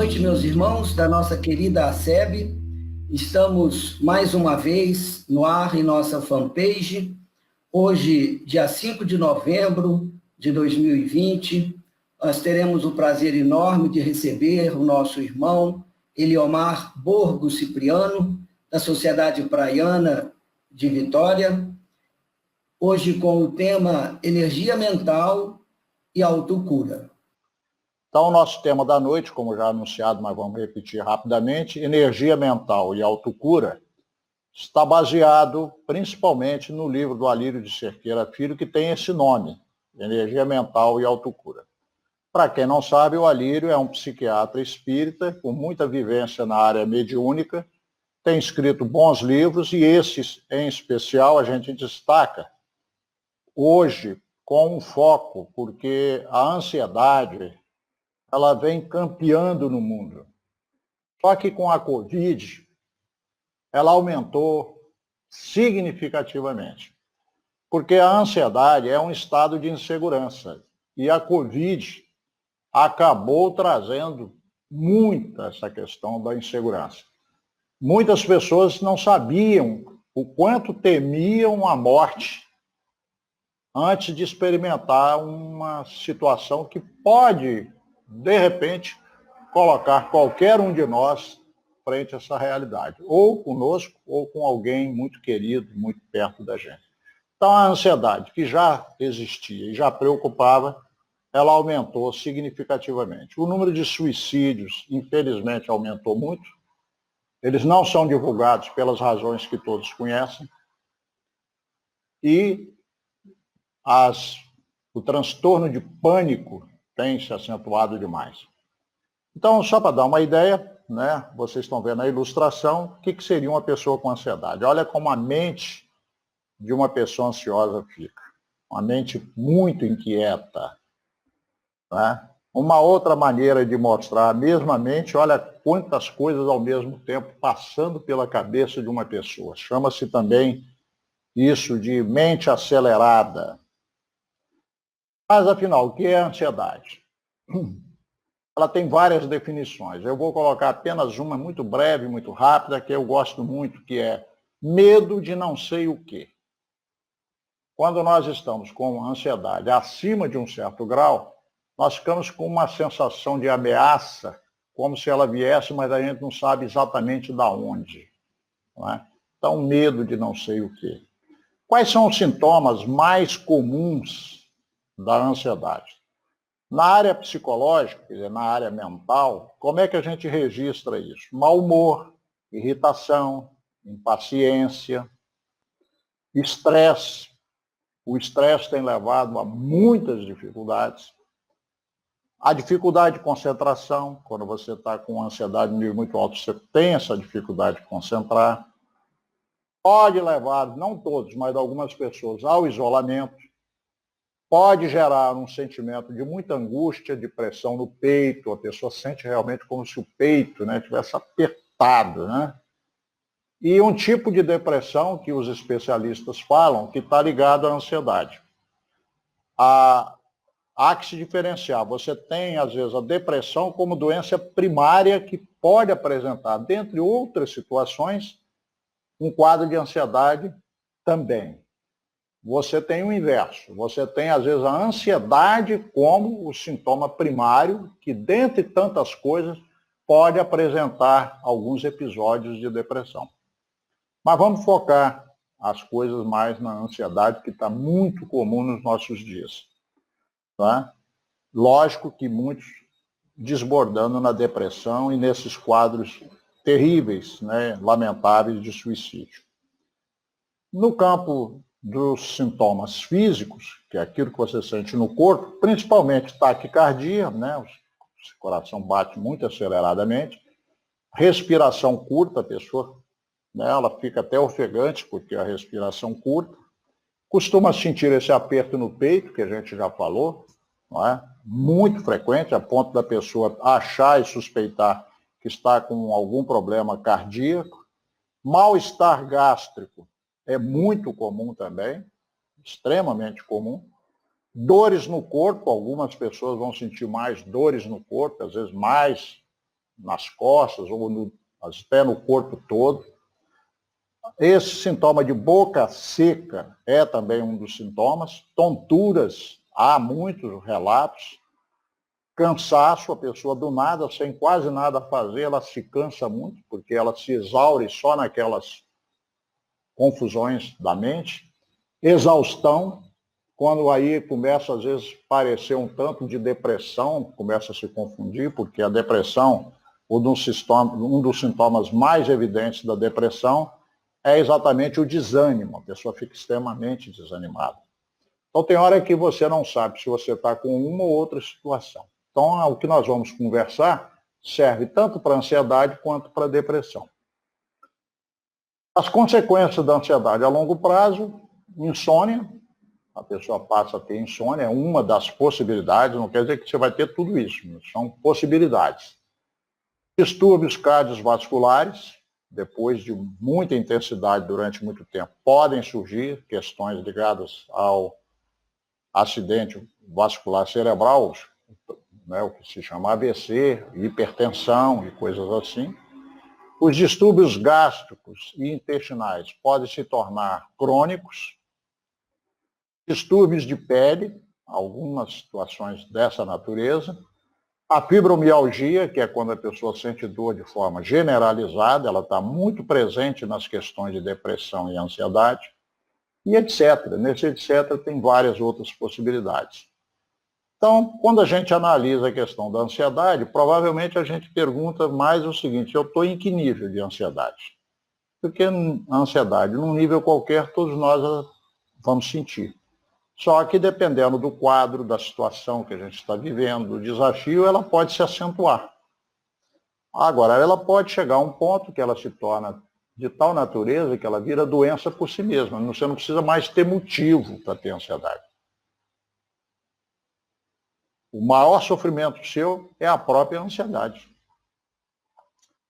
noite, meus irmãos da nossa querida ACEB. Estamos mais uma vez no ar em nossa fanpage. Hoje, dia 5 de novembro de 2020, nós teremos o prazer enorme de receber o nosso irmão Eliomar Borgo Cipriano, da Sociedade Praiana de Vitória, hoje com o tema Energia Mental e Autocura. Então, o nosso tema da noite, como já anunciado, mas vamos repetir rapidamente, energia mental e autocura, está baseado principalmente no livro do Alírio de Cerqueira Filho, que tem esse nome, Energia Mental e Autocura. Para quem não sabe, o Alírio é um psiquiatra espírita com muita vivência na área mediúnica, tem escrito bons livros e esses, em especial, a gente destaca hoje com um foco, porque a ansiedade ela vem campeando no mundo. Só que com a Covid, ela aumentou significativamente. Porque a ansiedade é um estado de insegurança. E a Covid acabou trazendo muito essa questão da insegurança. Muitas pessoas não sabiam o quanto temiam a morte antes de experimentar uma situação que pode de repente, colocar qualquer um de nós frente a essa realidade, ou conosco, ou com alguém muito querido, muito perto da gente. Então, a ansiedade, que já existia e já preocupava, ela aumentou significativamente. O número de suicídios, infelizmente, aumentou muito. Eles não são divulgados pelas razões que todos conhecem. E o transtorno de pânico tem se acentuado demais. Então, só para dar uma ideia, né, vocês estão vendo a ilustração, o que seria uma pessoa com ansiedade? Olha como a mente de uma pessoa ansiosa fica. Uma mente muito inquieta. Né? Uma outra maneira de mostrar a mesma mente, olha quantas coisas ao mesmo tempo passando pela cabeça de uma pessoa. Chama-se também isso de mente acelerada. Mas, afinal, o que é a ansiedade? Ela tem várias definições. Eu vou colocar apenas uma muito breve, muito rápida, que eu gosto muito, que é medo de não sei o quê. Quando nós estamos com ansiedade acima de um certo grau, nós ficamos com uma sensação de ameaça, como se ela viesse, mas a gente não sabe exatamente de onde. Não é? Então, medo de não sei o quê. Quais são os sintomas mais comuns da ansiedade? Na área psicológica, quer dizer, na área mental, como é que a gente registra isso? Mau humor, irritação, impaciência, estresse. O estresse tem levado a muitas dificuldades. A dificuldade de concentração, quando você está com ansiedade no nível muito alto, você tem essa dificuldade de concentrar. Pode levar, não todos, mas algumas pessoas, ao isolamento. Pode gerar um sentimento de muita angústia, de pressão no peito, a pessoa sente realmente como se o peito, né, tivesse apertado. Né? E um tipo de depressão que os especialistas falam que está ligado à ansiedade. Há que se diferenciar. Você tem, às vezes, a depressão como doença primária que pode apresentar, dentre outras situações, um quadro de ansiedade também. Você tem o inverso. Você tem, às vezes, a ansiedade como o sintoma primário, que, dentre tantas coisas, pode apresentar alguns episódios de depressão. Mas vamos focar as coisas mais na ansiedade, que está muito comum nos nossos dias. Tá? Lógico que muitos desbordando na depressão e nesses quadros terríveis, né, lamentáveis de suicídio. No campo dos sintomas físicos, que é aquilo que você sente no corpo, principalmente taquicardia, né? O coração bate muito aceleradamente, respiração curta, a pessoa, né, ela fica até ofegante, porque a respiração curta, costuma sentir esse aperto no peito, que a gente já falou, não é? Muito frequente, a ponto da pessoa achar e suspeitar que está com algum problema cardíaco, mal-estar gástrico, é muito comum também, extremamente comum. Dores no corpo, algumas pessoas vão sentir mais dores no corpo, às vezes mais nas costas ou até no corpo todo. Esse sintoma de boca seca é também um dos sintomas. Tonturas, há muitos relatos. Cansaço, a pessoa do nada, sem quase nada a fazer, ela se cansa muito, porque ela se exaure só naquelas confusões da mente. Exaustão, quando aí começa às vezes parecer um tanto de depressão, começa a se confundir, porque a depressão, um dos sintomas mais evidentes da depressão é exatamente o desânimo, a pessoa fica extremamente desanimada. Então tem hora que você não sabe se você está com uma ou outra situação. Então o que nós vamos conversar serve tanto para ansiedade quanto para depressão. As consequências da ansiedade a longo prazo, insônia, a pessoa passa a ter insônia, é uma das possibilidades, não quer dizer que você vai ter tudo isso, são possibilidades. Distúrbios cardiovasculares, depois de muita intensidade durante muito tempo, podem surgir questões ligadas ao acidente vascular cerebral, né, o que se chama AVC, hipertensão e coisas assim. Os distúrbios gástricos e intestinais podem se tornar crônicos. Distúrbios de pele, algumas situações dessa natureza. A fibromialgia, que é quando a pessoa sente dor de forma generalizada, ela está muito presente nas questões de depressão e ansiedade, e etc. Nesse etc. tem várias outras possibilidades. Então, quando a gente analisa a questão da ansiedade, provavelmente a gente pergunta mais o seguinte: eu estou em que nível de ansiedade? Porque a ansiedade, num nível qualquer, todos nós vamos sentir. Só que dependendo do quadro, da situação que a gente está vivendo, do desafio, ela pode se acentuar. Agora, ela pode chegar a um ponto que ela se torna de tal natureza que ela vira doença por si mesma. Você não precisa mais ter motivo para ter ansiedade. O maior sofrimento seu é a própria ansiedade.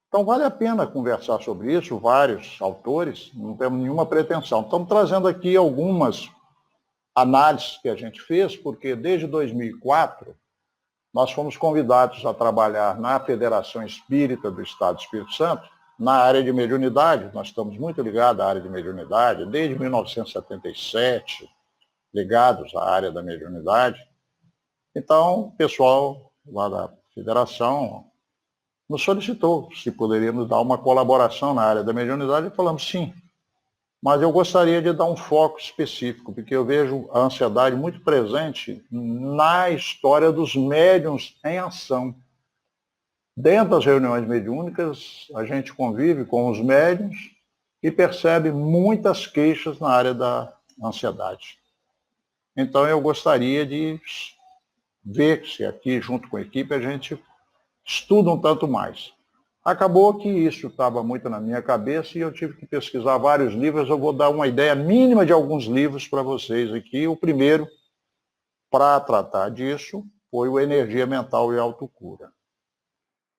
Então, vale a pena conversar sobre isso, vários autores, não temos nenhuma pretensão. Estamos trazendo aqui algumas análises que a gente fez, porque desde 2004 nós fomos convidados a trabalhar na Federação Espírita do Estado do Espírito Santo, na área de mediunidade. Nós estamos muito ligados à área de mediunidade, desde 1977, ligados à área da mediunidade. Então, o pessoal lá da Federação nos solicitou se poderíamos dar uma colaboração na área da mediunidade e falamos sim. Mas eu gostaria de dar um foco específico, porque eu vejo a ansiedade muito presente na história dos médiuns em ação. Dentro das reuniões mediúnicas, a gente convive com os médiuns e percebe muitas queixas na área da ansiedade. Então eu gostaria de ver se aqui, junto com a equipe, a gente estuda um tanto mais. Acabou que isso estava muito na minha cabeça e eu tive que pesquisar vários livros. Eu vou dar uma ideia mínima de alguns livros para vocês aqui. O primeiro, para tratar disso, foi o Energia Mental e Autocura.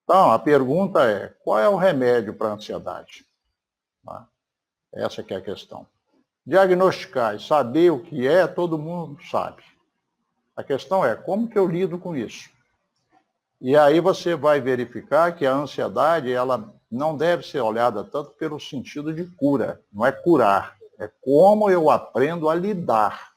Então, a pergunta é, qual é o remédio para a ansiedade? Essa que é a questão. Diagnosticar e saber o que é, todo mundo sabe. A questão é, como que eu lido com isso? E aí você vai verificar que a ansiedade, ela não deve ser olhada tanto pelo sentido de cura. Não é curar, é como eu aprendo a lidar.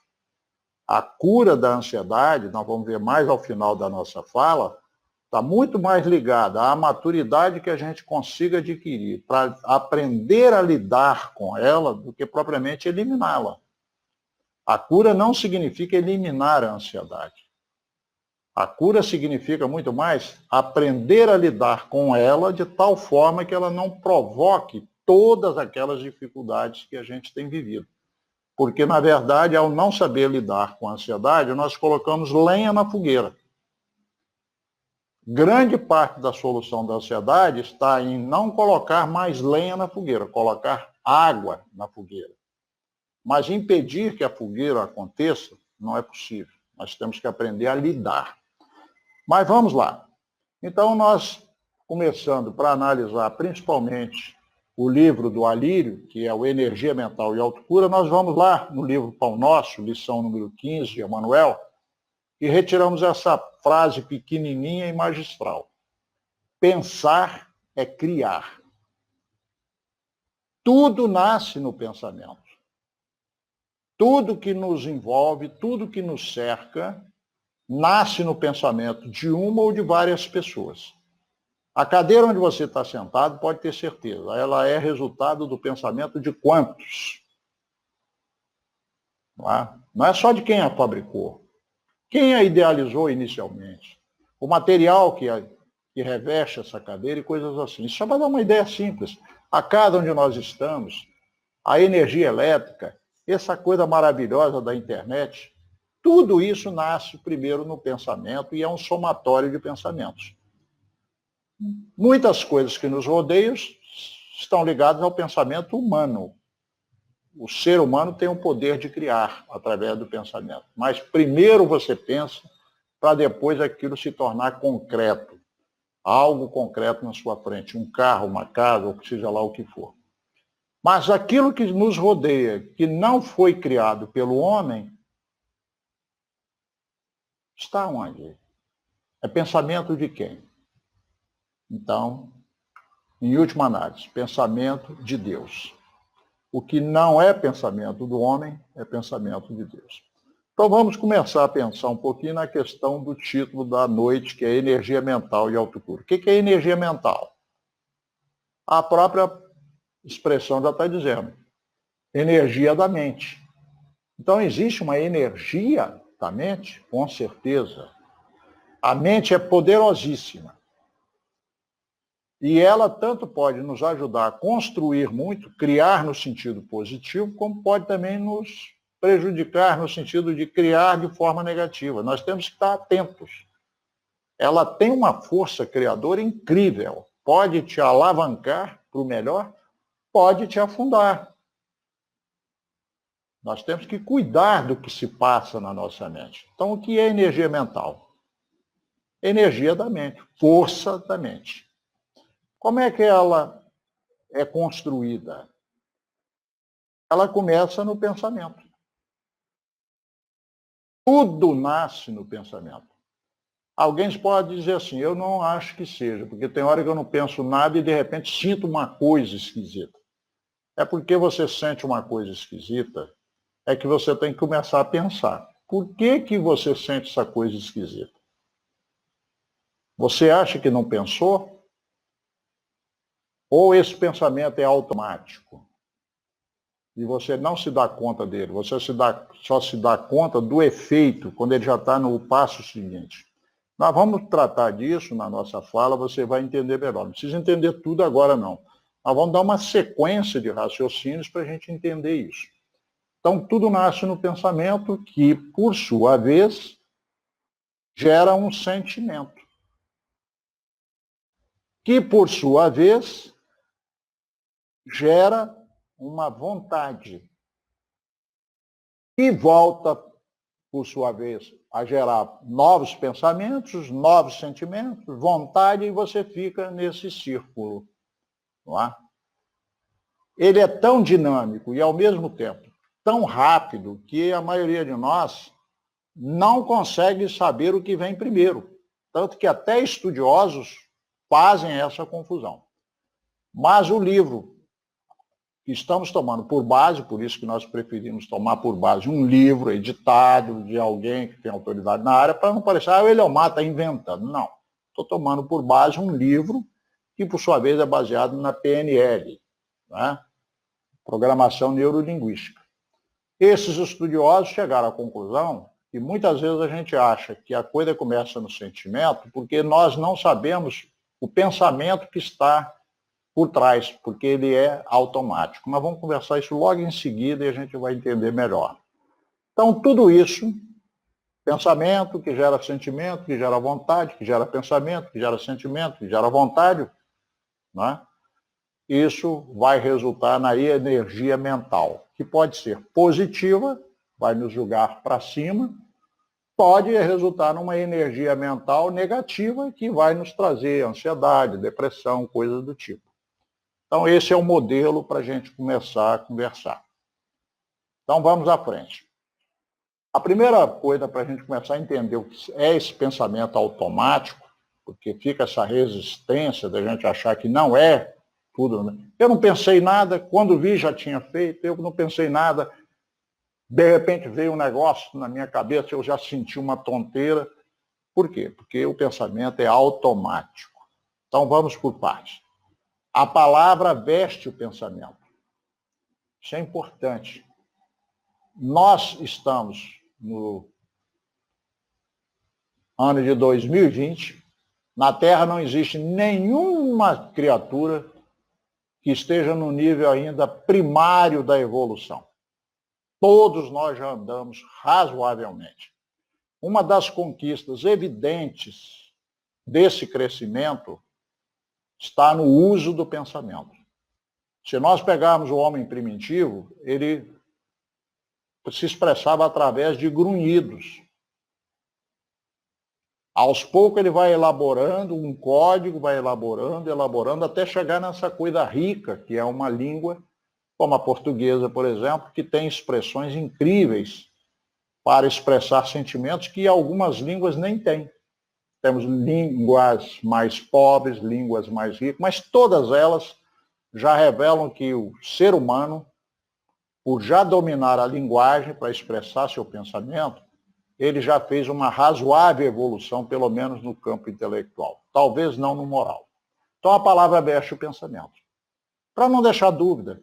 A cura da ansiedade, nós vamos ver mais ao final da nossa fala, está muito mais ligada à maturidade que a gente consiga adquirir para aprender a lidar com ela do que propriamente eliminá-la. A cura não significa eliminar a ansiedade. A cura significa muito mais aprender a lidar com ela de tal forma que ela não provoque todas aquelas dificuldades que a gente tem vivido. Porque, na verdade, ao não saber lidar com a ansiedade, nós colocamos lenha na fogueira. Grande parte da solução da ansiedade está em não colocar mais lenha na fogueira, colocar água na fogueira. Mas impedir que a fogueira aconteça não é possível. Nós temos que aprender a lidar. Mas vamos lá. Então, nós, começando para analisar principalmente o livro do Alírio, que é o Energia Mental e Autocura, nós vamos lá no livro Pão Nosso, lição número 15, de Emmanuel, e retiramos essa frase pequenininha e magistral. Pensar é criar. Tudo nasce no pensamento. Tudo que nos envolve, tudo que nos cerca, nasce no pensamento de uma ou de várias pessoas. A cadeira onde você está sentado, pode ter certeza, ela é resultado do pensamento de quantos? Não é só de quem a fabricou, quem a idealizou inicialmente, o material que reveste essa cadeira e coisas assim. Isso só vai dar uma ideia simples. A casa onde nós estamos, a energia elétrica, essa coisa maravilhosa da internet, tudo isso nasce primeiro no pensamento e é um somatório de pensamentos. Muitas coisas que nos rodeiam estão ligadas ao pensamento humano. O ser humano tem o poder de criar através do pensamento. Mas primeiro você pensa para depois aquilo se tornar concreto. Algo concreto na sua frente. Um carro, uma casa, ou seja lá o que for. Mas aquilo que nos rodeia, que não foi criado pelo homem, está onde? É pensamento de quem? Então, em última análise, pensamento de Deus. O que não é pensamento do homem é pensamento de Deus. Então vamos começar a pensar um pouquinho na questão do título da noite, que é energia mental e autocura. O que é energia mental? A própria expressão já está dizendo. Energia da mente. Então existe uma energia da mente? Com certeza. A mente é poderosíssima. E ela tanto pode nos ajudar a construir muito, criar no sentido positivo, como pode também nos prejudicar no sentido de criar de forma negativa. Nós temos que estar atentos. Ela tem uma força criadora incrível. Pode te alavancar para o melhor, pode te afundar. Nós temos que cuidar do que se passa na nossa mente. Então, o que é energia mental? Energia da mente, força da mente. Como é que ela é construída? Ela começa no pensamento. Tudo nasce no pensamento. Alguém pode dizer assim, eu não acho que seja, porque tem hora que eu não penso nada e de repente sinto uma coisa esquisita. É porque você sente uma coisa esquisita, é que você tem que começar a pensar. Por que você sente essa coisa esquisita? Você acha que não pensou? Ou esse pensamento é automático? E você não se dá conta dele, você só se dá conta do efeito quando ele já está no passo seguinte. Nós vamos tratar disso na nossa fala, você vai entender melhor. Não precisa entender tudo agora, não. Nós vamos dar uma sequência de raciocínios para a gente entender isso. Então, tudo nasce no pensamento que, por sua vez, gera um sentimento. Que, por sua vez, gera uma vontade. E volta, por sua vez, a gerar novos pensamentos, novos sentimentos, vontade, e você fica nesse círculo. Não é? Ele é tão dinâmico e, ao mesmo tempo, tão rápido que a maioria de nós não consegue saber o que vem primeiro. Tanto que até estudiosos fazem essa confusão. Mas o livro que estamos tomando por base, por isso que nós preferimos tomar por base um livro editado de alguém que tem autoridade na área, para não parecer, o Eliomar está inventando. Não. Estou tomando por base um livro que, por sua vez, é baseado na PNL, né? Programação Neurolinguística. Esses estudiosos chegaram à conclusão que muitas vezes a gente acha que a coisa começa no sentimento porque nós não sabemos o pensamento que está por trás, porque ele é automático. Mas vamos conversar isso logo em seguida e a gente vai entender melhor. Então, tudo isso, pensamento que gera sentimento, que gera vontade, que gera pensamento, que gera sentimento, que gera vontade, né? Isso vai resultar na energia mental, que pode ser positiva, vai nos jogar para cima, pode resultar numa energia mental negativa, que vai nos trazer ansiedade, depressão, coisas do tipo. Então, esse é o modelo para a gente começar a conversar. Então, vamos à frente. A primeira coisa para a gente começar a entender o que é esse pensamento automático porque fica essa resistência da gente achar que não é tudo. Né? Eu não pensei nada, quando vi já tinha feito, eu não pensei nada, de repente veio um negócio na minha cabeça, eu já senti uma tonteira. Por quê? Porque o pensamento é automático. Então vamos por partes. A palavra veste o pensamento. Isso é importante. Nós estamos no ano de 2020, na Terra não existe nenhuma criatura que esteja no nível ainda primário da evolução. Todos nós já andamos razoavelmente. Uma das conquistas evidentes desse crescimento está no uso do pensamento. Se nós pegarmos o homem primitivo, ele se expressava através de grunhidos. Aos poucos ele vai elaborando um código, vai elaborando, até chegar nessa coisa rica, que é uma língua, como a portuguesa, por exemplo, que tem expressões incríveis para expressar sentimentos que algumas línguas nem têm. Temos línguas mais pobres, línguas mais ricas, mas todas elas já revelam que o ser humano, por já dominar a linguagem para expressar seu pensamento, ele já fez uma razoável evolução, pelo menos no campo intelectual. Talvez não no moral. Então a palavra veste o pensamento. Para não deixar dúvida,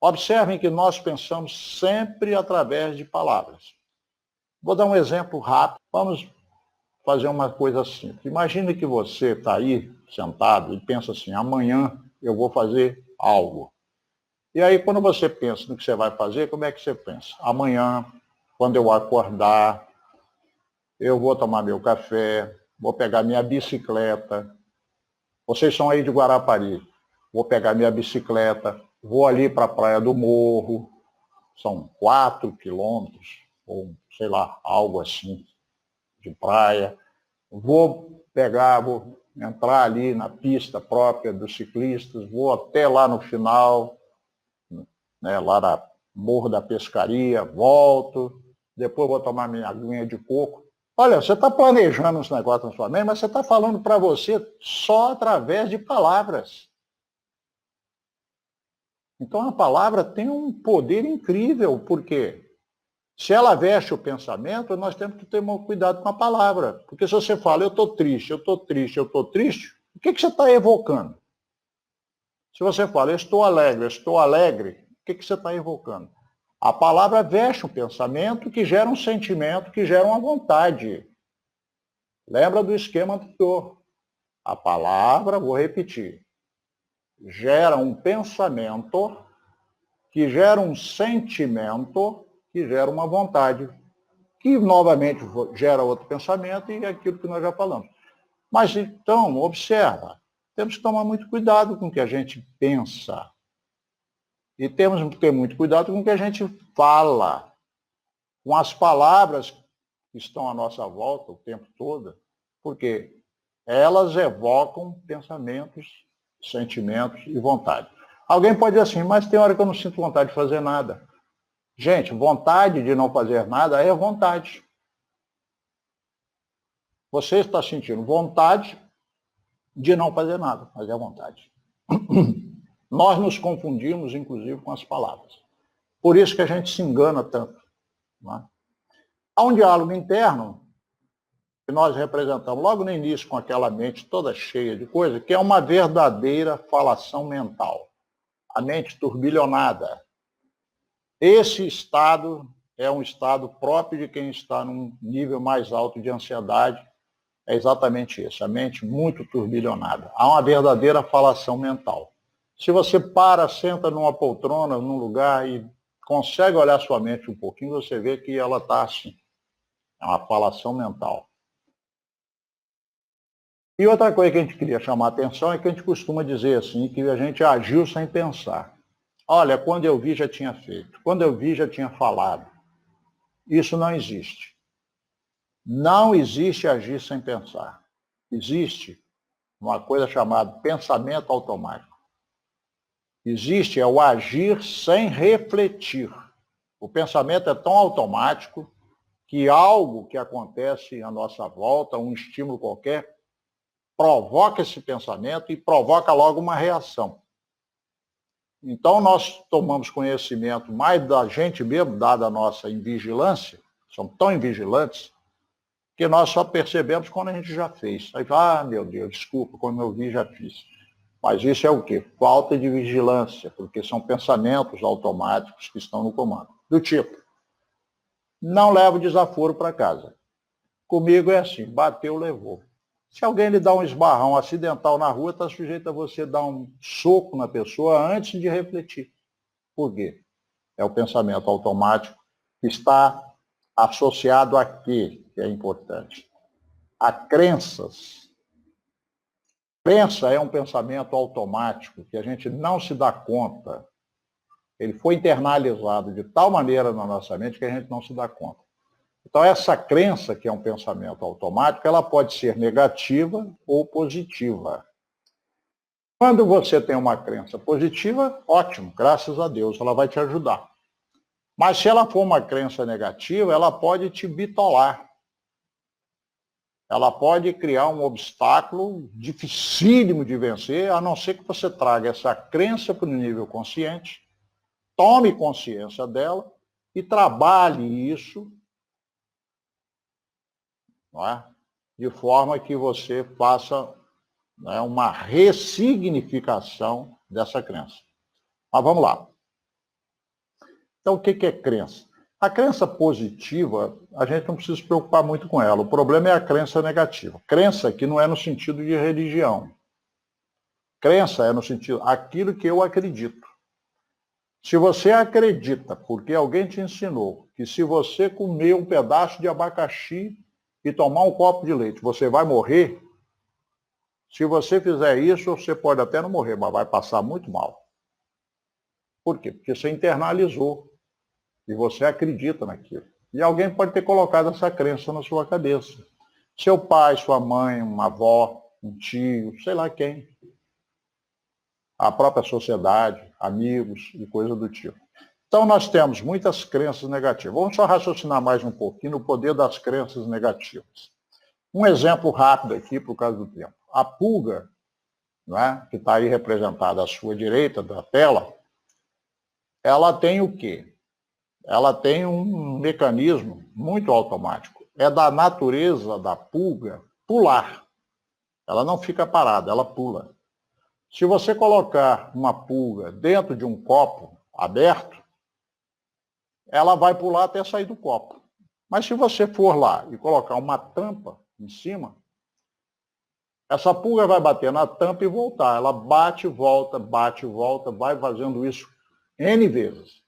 observem que nós pensamos sempre através de palavras. Vou dar um exemplo rápido. Vamos fazer uma coisa simples. Imagine que você está aí sentado e pensa assim, amanhã eu vou fazer algo. E aí, quando você pensa no que você vai fazer, como é que você pensa? Amanhã, quando eu acordar, eu vou tomar meu café, vou pegar minha bicicleta. Vocês são aí de Guarapari. Vou pegar minha bicicleta, vou ali para a Praia do Morro, são 4 quilômetros, ou sei lá, algo assim, de praia. Vou entrar ali na pista própria dos ciclistas, vou até lá no final, né, lá na Morro da Pescaria, volto, depois vou tomar minha aguinha de coco. Olha, você está planejando uns negócios na sua mente, mas você está falando para você só através de palavras. Então a palavra tem um poder incrível, porque se ela veste o pensamento, nós temos que ter muito cuidado com a palavra. Porque se você fala, eu estou triste, eu estou triste, eu estou triste, o que você está evocando? Se você fala, eu estou alegre, o que você está evocando? A palavra veste um pensamento que gera um sentimento, que gera uma vontade. Lembra do esquema anterior. A palavra, vou repetir, gera um pensamento, que gera um sentimento, que gera uma vontade, que novamente gera outro pensamento e é aquilo que nós já falamos. Mas então, observa, temos que tomar muito cuidado com o que a gente pensa. E temos que ter muito cuidado com o que a gente fala, com as palavras que estão à nossa volta o tempo todo, porque elas evocam pensamentos, sentimentos e vontade. Alguém pode dizer assim, mas tem hora que eu não sinto vontade de fazer nada. Gente, vontade de não fazer nada é vontade. Você está sentindo vontade de não fazer nada, mas é vontade. Nós nos confundimos, inclusive, com as palavras. Por isso que a gente se engana tanto. Não é? Há um diálogo interno que nós representamos logo no início com aquela mente toda cheia de coisa, que é uma verdadeira falação mental. A mente turbilhonada. Esse estado é um estado próprio de quem está num nível mais alto de ansiedade. É exatamente isso, a mente muito turbilhonada. Há uma verdadeira falação mental. Se você senta numa poltrona, num lugar e consegue olhar sua mente um pouquinho, você vê que ela está assim. É uma falação mental. E outra coisa que a gente queria chamar a atenção é que a gente costuma dizer assim, que a gente agiu sem pensar. Olha, quando eu vi já tinha feito, quando eu vi já tinha falado. Isso não existe. Não existe agir sem pensar. Existe uma coisa chamada pensamento automático. Existe o agir sem refletir. O pensamento é tão automático que algo que acontece à nossa volta, um estímulo qualquer, provoca esse pensamento e provoca logo uma reação. Então, nós tomamos conhecimento mais da gente mesmo, dada a nossa invigilância, somos tão invigilantes, que nós só percebemos quando a gente já fez. Aí, meu Deus, desculpa, quando eu vi, já fiz. Mas isso é o quê? Falta de vigilância, porque são pensamentos automáticos que estão no comando. Do tipo, não levo desaforo para casa. Comigo é assim, bateu, levou. Se alguém lhe dá um esbarrão acidental na rua, está sujeito a você dar um soco na pessoa antes de refletir. Por quê? É o pensamento automático que está associado a quê? Que é importante. A crenças. Crença é um pensamento automático que a gente não se dá conta. Ele foi internalizado de tal maneira na nossa mente que a gente não se dá conta. Então, essa crença, que é um pensamento automático, ela pode ser negativa ou positiva. Quando você tem uma crença positiva, ótimo, graças a Deus, ela vai te ajudar. Mas se ela for uma crença negativa, ela pode te bitolar. Ela pode criar um obstáculo dificílimo de vencer, a não ser que você traga essa crença para o nível consciente, tome consciência dela e trabalhe isso, não é? De forma que você faça, né, uma ressignificação dessa crença. Mas vamos lá. Então, o que é crença? A crença positiva, a gente não precisa se preocupar muito com ela. O problema é a crença negativa. Crença que não é no sentido de religião. Crença é no sentido, aquilo que eu acredito. Se você acredita, porque alguém te ensinou, que se você comer um pedaço de abacaxi e tomar um copo de leite, você vai morrer, se você fizer isso, você pode até não morrer, mas vai passar muito mal. Por quê? Porque você internalizou e você acredita naquilo. E alguém pode ter colocado essa crença na sua cabeça. Seu pai, sua mãe, uma avó, um tio, sei lá quem. A própria sociedade, amigos e coisa do tipo. Então, nós temos muitas crenças negativas. Vamos só raciocinar mais um pouquinho no poder das crenças negativas. Um exemplo rápido aqui, por causa do tempo. A pulga, não é? Que está aí representada à sua direita da tela, ela tem o quê? Ela tem um mecanismo muito automático. É da natureza da pulga pular. Ela não fica parada, ela pula. Se você colocar uma pulga dentro de um copo aberto, ela vai pular até sair do copo. Mas se você for lá e colocar uma tampa em cima, essa pulga vai bater na tampa e voltar. Ela bate e volta, vai fazendo isso N vezes.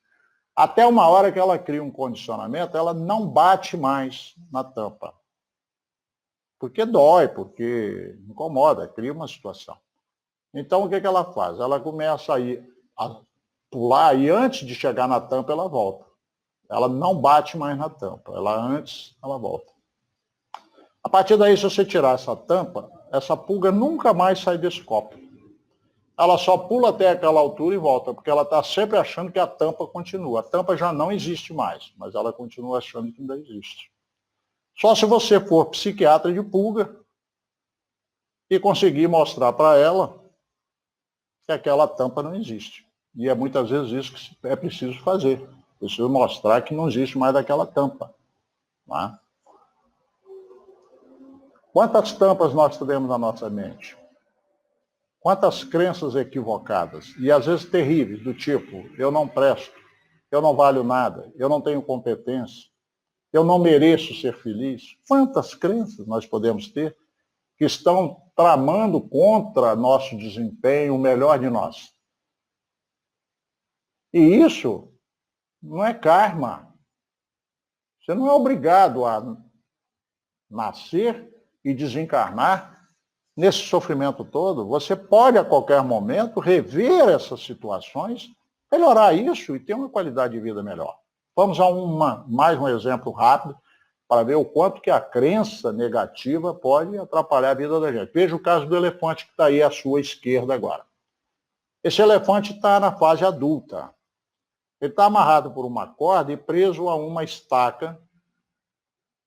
Até uma hora que ela cria um condicionamento, ela não bate mais na tampa. Porque dói, porque incomoda, cria uma situação. Então, o que ela faz? Ela começa a pular e antes de chegar na tampa, ela volta. Ela não bate mais na tampa. Ela volta. A partir daí, se você tirar essa tampa, essa pulga nunca mais sai desse copo. Ela só pula até aquela altura e volta, porque ela está sempre achando que a tampa continua. A tampa já não existe mais, mas ela continua achando que ainda existe. Só se você for psiquiatra de pulga e conseguir mostrar para ela que aquela tampa não existe. E é muitas vezes isso que é preciso fazer. Preciso mostrar que não existe mais aquela tampa. Tá? Quantas tampas nós temos na nossa mente? Quantas crenças equivocadas, e às vezes terríveis, do tipo, eu não presto, eu não valho nada, eu não tenho competência, eu não mereço ser feliz. Quantas crenças nós podemos ter que estão tramando contra nosso desempenho, o melhor de nós? E isso não é karma. Você não é obrigado a nascer e desencarnar nesse sofrimento todo. Você pode, a qualquer momento, rever essas situações, melhorar isso e ter uma qualidade de vida melhor. Vamos a mais um exemplo rápido para ver o quanto que a crença negativa pode atrapalhar a vida da gente. Veja o caso do elefante que está aí à sua esquerda agora. Esse elefante está na fase adulta. Ele está amarrado por uma corda e preso a uma estaca.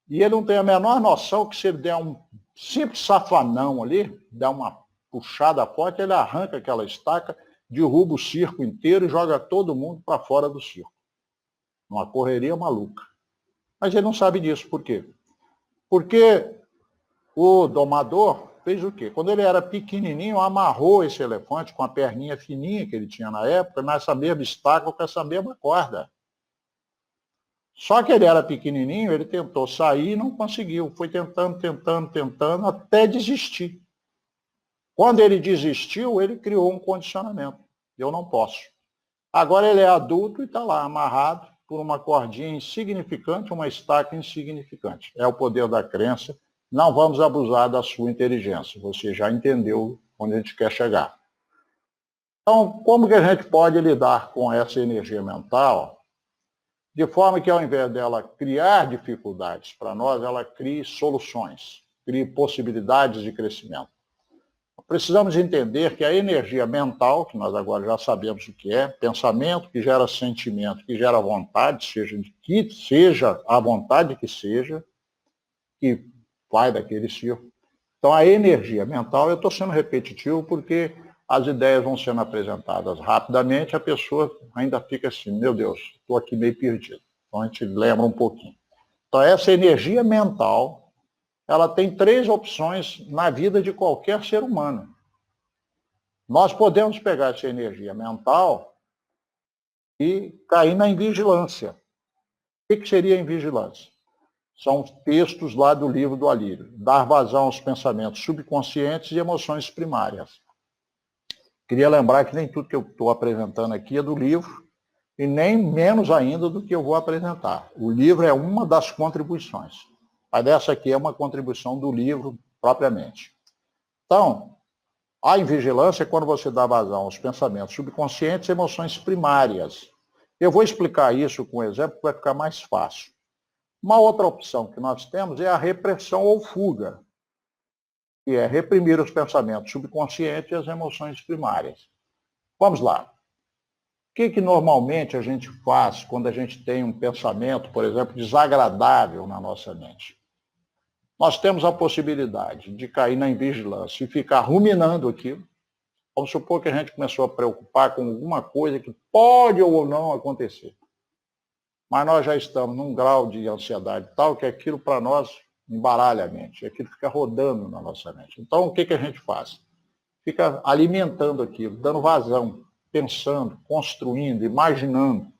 E ele não tem a menor noção que se ele der um simples safanão ali, dá uma puxada forte, ele arranca aquela estaca, derruba o circo inteiro e joga todo mundo para fora do circo. Uma correria maluca. Mas ele não sabe disso. Por quê? Porque o domador fez o quê? Quando ele era pequenininho, amarrou esse elefante com a perninha fininha que ele tinha na época, nessa mesma estaca com essa mesma corda. Só que ele era pequenininho, ele tentou sair e não conseguiu. Foi tentando, até desistir. Quando ele desistiu, ele criou um condicionamento. Eu não posso. Agora ele é adulto e está lá, amarrado por uma cordinha insignificante, uma estaca insignificante. É o poder da crença. Não vamos abusar da sua inteligência. Você já entendeu onde a gente quer chegar. Então, como que a gente pode lidar com essa energia mental de forma que, ao invés dela criar dificuldades para nós, ela crie soluções, crie possibilidades de crescimento? Precisamos entender que a energia mental, que nós agora já sabemos o que é, pensamento que gera sentimento, que gera vontade, seja de que seja a vontade que seja, que vai daquele círculo. Então, a energia mental, eu estou sendo repetitivo porque as ideias vão sendo apresentadas rapidamente, a pessoa ainda fica assim, meu Deus, estou aqui meio perdido. Então, a gente lembra um pouquinho. Então, essa energia mental, ela tem 3 opções na vida de qualquer ser humano. Nós podemos pegar essa energia mental e cair na invigilância. O que seria a invigilância? São textos lá do livro do Alírio. Dar vazão aos pensamentos subconscientes e emoções primárias. Queria lembrar que nem tudo que eu estou apresentando aqui é do livro, e nem menos ainda do que eu vou apresentar. O livro é uma das contribuições. Mas essa aqui é uma contribuição do livro propriamente. Então, a invigilância é quando você dá vazão aos pensamentos subconscientes e emoções primárias. Eu vou explicar isso com um exemplo que vai ficar mais fácil. Uma outra opção que nós temos é a repressão ou fuga, que é reprimir os pensamentos subconscientes e as emoções primárias. Vamos lá. O que normalmente a gente faz quando a gente tem um pensamento, por exemplo, desagradável na nossa mente? Nós temos a possibilidade de cair na invigilância e ficar ruminando aquilo. Vamos supor que a gente começou a preocupar com alguma coisa que pode ou não acontecer. Mas nós já estamos num grau de ansiedade tal que aquilo para nós embaralha a mente, aquilo fica rodando na nossa mente. Então, o que a gente faz? Fica alimentando aquilo, dando vazão, pensando, construindo, imaginando.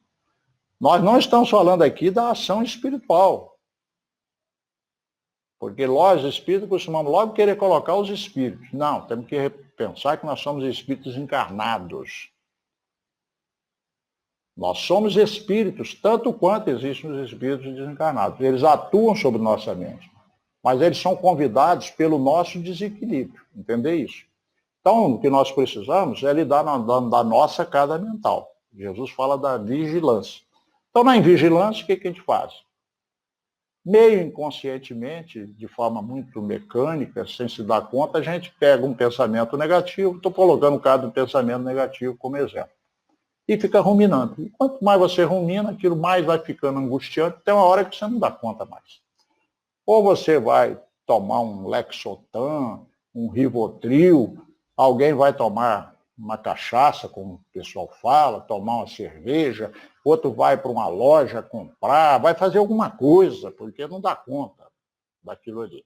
Nós não estamos falando aqui da ação espiritual. Porque nós, espíritos, costumamos logo querer colocar os espíritos. Não, temos que pensar que nós somos espíritos encarnados. Nós somos espíritos, tanto quanto existem os espíritos desencarnados. Eles atuam sobre nossa mente, mas eles são convidados pelo nosso desequilíbrio. Entender isso? Então, o que nós precisamos é lidar da nossa casa mental. Jesus fala da vigilância. Então, na vigilância, o que a gente faz? Meio inconscientemente, de forma muito mecânica, sem se dar conta, a gente pega um pensamento negativo, estou colocando o caso do pensamento negativo como exemplo, e fica ruminando. E quanto mais você rumina, aquilo mais vai ficando angustiante, até uma hora que você não dá conta mais. Ou você vai tomar um Lexotan, um Rivotril, alguém vai tomar uma cachaça, como o pessoal fala, tomar uma cerveja, outro vai para uma loja comprar, vai fazer alguma coisa, porque não dá conta daquilo ali.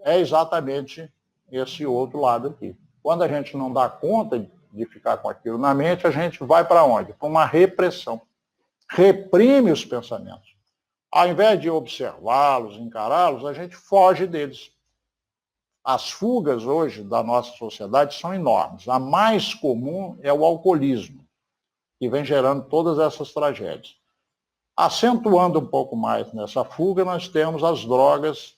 É exatamente esse outro lado aqui. Quando a gente não dá conta de ficar com aquilo na mente, a gente vai para onde? Para uma repressão. Reprime os pensamentos. Ao invés de observá-los, encará-los, a gente foge deles. As fugas hoje da nossa sociedade são enormes. A mais comum é o alcoolismo, que vem gerando todas essas tragédias. Acentuando um pouco mais nessa fuga, nós temos as drogas,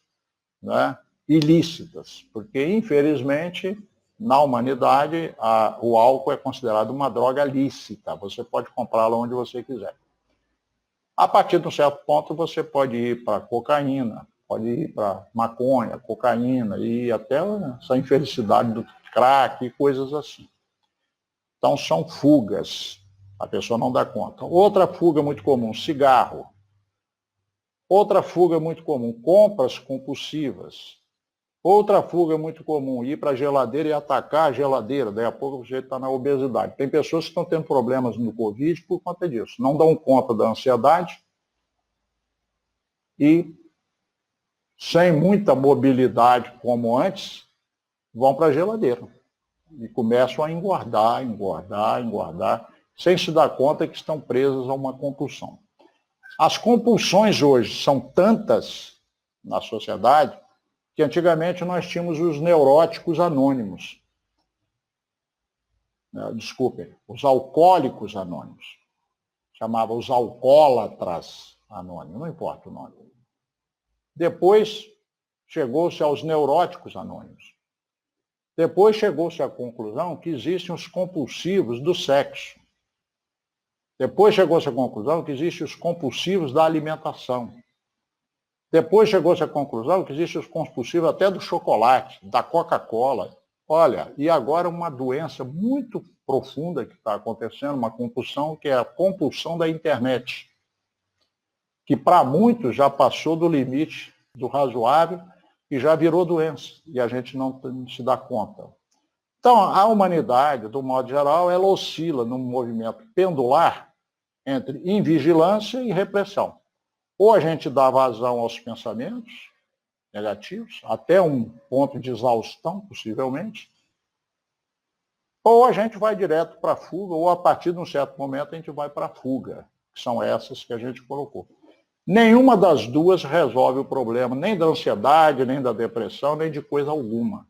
né, ilícitas, porque, infelizmente, na humanidade, o álcool é considerado uma droga lícita. Você pode comprá-la onde você quiser. A partir de um certo ponto, você pode ir para cocaína, pode ir para maconha, cocaína e até essa infelicidade do crack e coisas assim. Então, são fugas. A pessoa não dá conta. Outra fuga muito comum, cigarro. Outra fuga muito comum, compras compulsivas. Outra fuga muito comum, ir para a geladeira e atacar a geladeira. Daí a pouco o sujeito está na obesidade. Tem pessoas que estão tendo problemas no Covid por conta disso. Não dão conta da ansiedade e, sem muita mobilidade como antes, vão para a geladeira. E começam a engordar, sem se dar conta que estão presas a uma compulsão. As compulsões hoje são tantas na sociedade que antigamente nós tínhamos os neuróticos anônimos. Desculpem, os alcoólicos anônimos. Chamava os alcoólatras anônimos, não importa o nome. Depois chegou-se aos neuróticos anônimos. Depois chegou-se à conclusão que existem os compulsivos do sexo. Depois chegou-se à conclusão que existem os compulsivos da alimentação. Depois chegou-se à conclusão que existem os compulsivos até do chocolate, da Coca-Cola. Olha, e agora uma doença muito profunda que está acontecendo, uma compulsão, que é a compulsão da internet, que para muitos já passou do limite do razoável e já virou doença, e a gente não se dá conta. Então, a humanidade, do modo geral, ela oscila num movimento pendular entre invigilância e repressão. Ou a gente dá vazão aos pensamentos negativos, até um ponto de exaustão, possivelmente, ou a gente vai direto para a fuga, ou a partir de um certo momento a gente vai para a fuga, que são essas que a gente colocou. Nenhuma das duas resolve o problema, nem da ansiedade, nem da depressão, nem de coisa alguma.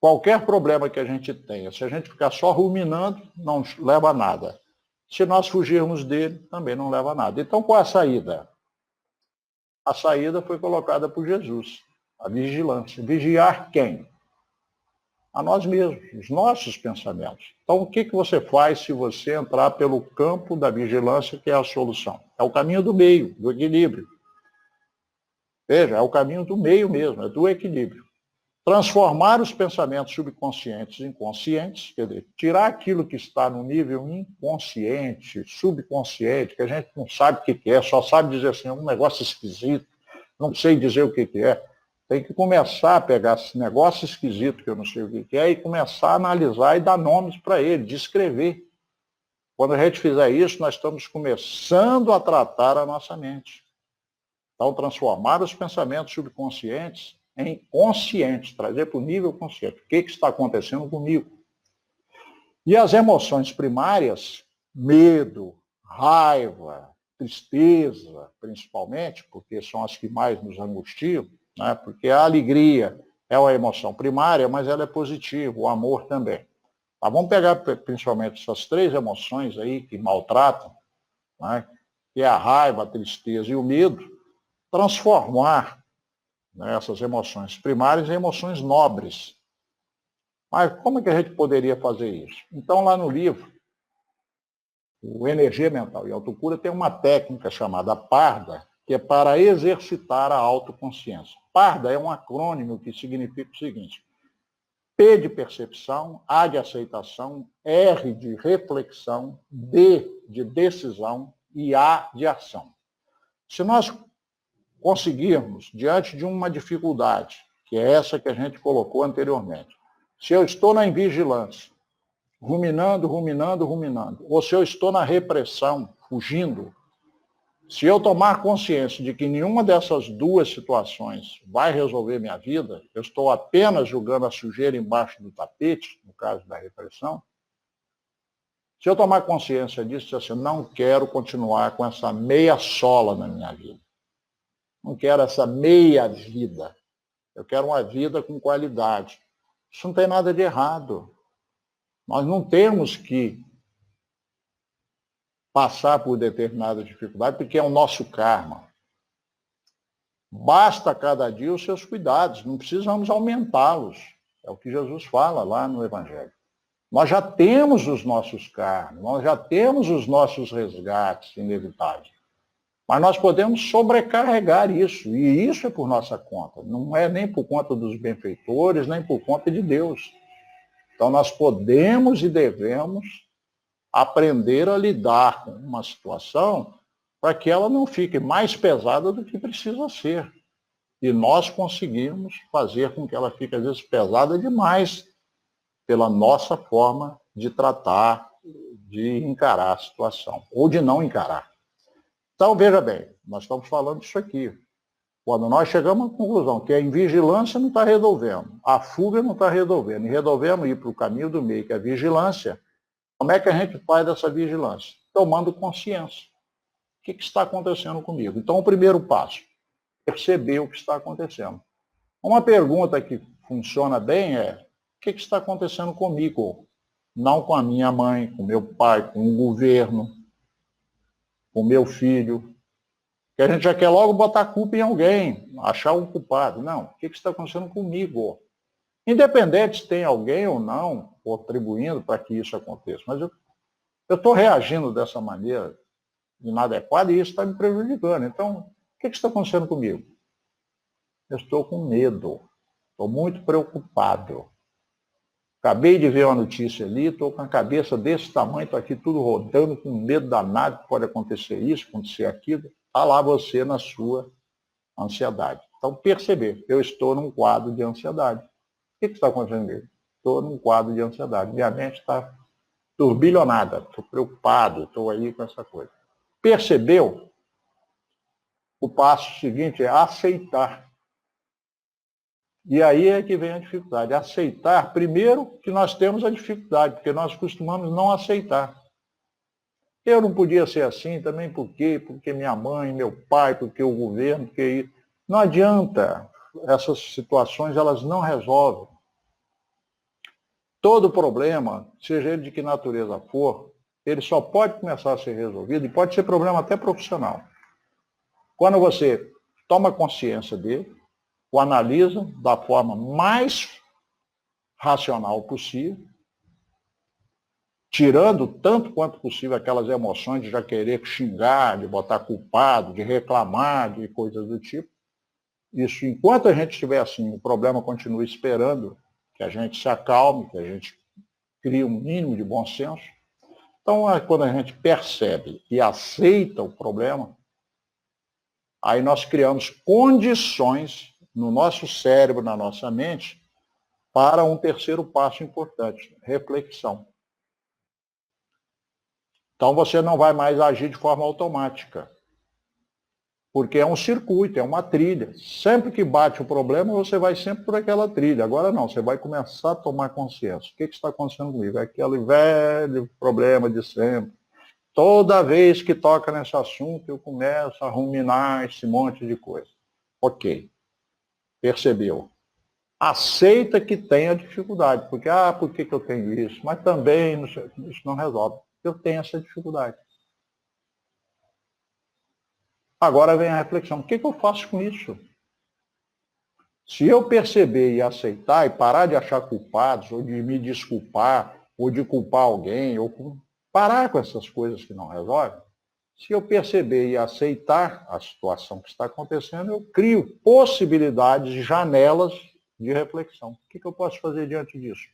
Qualquer problema que a gente tenha, se a gente ficar só ruminando, não leva a nada. Se nós fugirmos dele, também não leva a nada. Então, qual é a saída? A saída foi colocada por Jesus, a vigilância. Vigiar quem? A nós mesmos, os nossos pensamentos. Então, o que você faz se você entrar pelo campo da vigilância, que é a solução? É o caminho do meio, do equilíbrio. Veja, é o caminho do meio mesmo, é do equilíbrio. Transformar os pensamentos subconscientes em conscientes, quer dizer, tirar aquilo que está no nível inconsciente, subconsciente, que a gente não sabe o que é, só sabe dizer assim, é um negócio esquisito, não sei dizer o que é. Tem que começar a pegar esse negócio esquisito, que eu não sei o que é, e começar a analisar e dar nomes para ele, descrever. Quando a gente fizer isso, nós estamos começando a tratar a nossa mente. Então, transformar os pensamentos subconscientes em conscientes, trazer para o nível consciente. O que está acontecendo comigo? E as emoções primárias, medo, raiva, tristeza, principalmente, porque são as que mais nos angustiam, né? Porque a alegria é uma emoção primária, mas ela é positiva, o amor também. Mas vamos pegar principalmente essas três emoções aí que maltratam, né? Que é a raiva, a tristeza e o medo, transformar, né, essas emoções primárias em emoções nobres. Mas como é que a gente poderia fazer isso? Então, lá no livro, o Energia Mental e Autocura tem uma técnica chamada PARDA, que é para exercitar a autoconsciência. PARDA é um acrônimo que significa o seguinte: P de percepção, A de aceitação, R de reflexão, D de decisão e A de ação. Se nós conseguirmos, diante de uma dificuldade, que é essa que a gente colocou anteriormente, se eu estou na invigilância, ruminando, ou se eu estou na repressão, fugindo, se eu tomar consciência de que nenhuma dessas duas situações vai resolver minha vida, eu estou apenas jogando a sujeira embaixo do tapete, no caso da repressão, se eu tomar consciência disso, assim, não quero continuar com essa meia sola na minha vida. Não quero essa meia vida. Eu quero uma vida com qualidade. Isso não tem nada de errado. Nós não temos que passar por determinada dificuldade, porque é o nosso karma. Basta cada dia os seus cuidados, não precisamos aumentá-los. É o que Jesus fala lá no Evangelho. Nós já temos os nossos karmas, nós já temos os nossos resgates inevitáveis. Mas nós podemos sobrecarregar isso, e isso é por nossa conta. Não é nem por conta dos benfeitores, nem por conta de Deus. Então nós podemos e devemos aprender a lidar com uma situação para que ela não fique mais pesada do que precisa ser. E nós conseguimos fazer com que ela fique, às vezes, pesada demais pela nossa forma de tratar, de encarar a situação, ou de não encarar. Então, veja bem, nós estamos falando disso aqui. Quando nós chegamos à conclusão que a invigilância não está resolvendo, a fuga não está resolvendo, e resolvemos ir para o caminho do meio, que é a vigilância, como é que a gente faz essa vigilância? Tomando consciência. O que está acontecendo comigo? Então, o primeiro passo, perceber o que está acontecendo. Uma pergunta que funciona bem é, o que está acontecendo comigo? Não com a minha mãe, com meu pai, com o governo, com o meu filho. Que a gente já quer logo botar a culpa em alguém, achar um culpado. Não, o que está acontecendo comigo? Independente se tem alguém ou não contribuindo para que isso aconteça. Mas eu estou reagindo dessa maneira inadequada e isso está me prejudicando. Então, o que está acontecendo comigo? Eu estou com medo, estou muito preocupado. Acabei de ver uma notícia ali, estou com a cabeça desse tamanho, estou aqui tudo rodando, com medo danado que pode acontecer isso, acontecer aquilo. Está lá você na sua ansiedade. Então, perceber, eu estou num quadro de ansiedade. O que está acontecendo comigo? Estou num quadro de ansiedade. Minha mente está turbilhonada, estou preocupado, estou aí com essa coisa. Percebeu? O passo seguinte é aceitar. E aí é que vem a dificuldade. Aceitar, primeiro, que nós temos a dificuldade, porque nós costumamos não aceitar. Eu não podia ser assim também, por quê? Porque minha mãe, meu pai, porque o governo, porque isso. Não adianta. Essas situações, elas não resolvem. Todo problema, seja ele de que natureza for, ele só pode começar a ser resolvido, e pode ser problema até profissional, quando você toma consciência dele, o analisa da forma mais racional possível, tirando tanto quanto possível aquelas emoções de já querer xingar, de botar culpado, de reclamar, de coisas do tipo. Isso, enquanto a gente estiver assim, o problema continua esperando que a gente se acalme, que a gente crie um mínimo de bom senso. Então, quando a gente percebe e aceita o problema, aí nós criamos condições no nosso cérebro, na nossa mente, para um terceiro passo importante, reflexão. Então você não vai mais agir de forma automática, porque é um circuito, é uma trilha. Sempre que bate o problema, você vai sempre por aquela trilha. Agora não, você vai começar a tomar consciência. O que está acontecendo comigo? É aquele velho problema de sempre. Toda vez que toca nesse assunto, eu começo a ruminar esse monte de coisa. Ok. Percebeu? Aceita que tenha dificuldade. Porque, por que eu tenho isso? Mas também isso não resolve. Eu tenho essa dificuldade. Agora vem a reflexão. O que eu faço com isso? Se eu perceber e aceitar e parar de achar culpados, ou de me desculpar, ou de culpar alguém, ou parar com essas coisas que não resolvem, se eu perceber e aceitar a situação que está acontecendo, eu crio possibilidades, janelas de reflexão. O que eu posso fazer diante disso?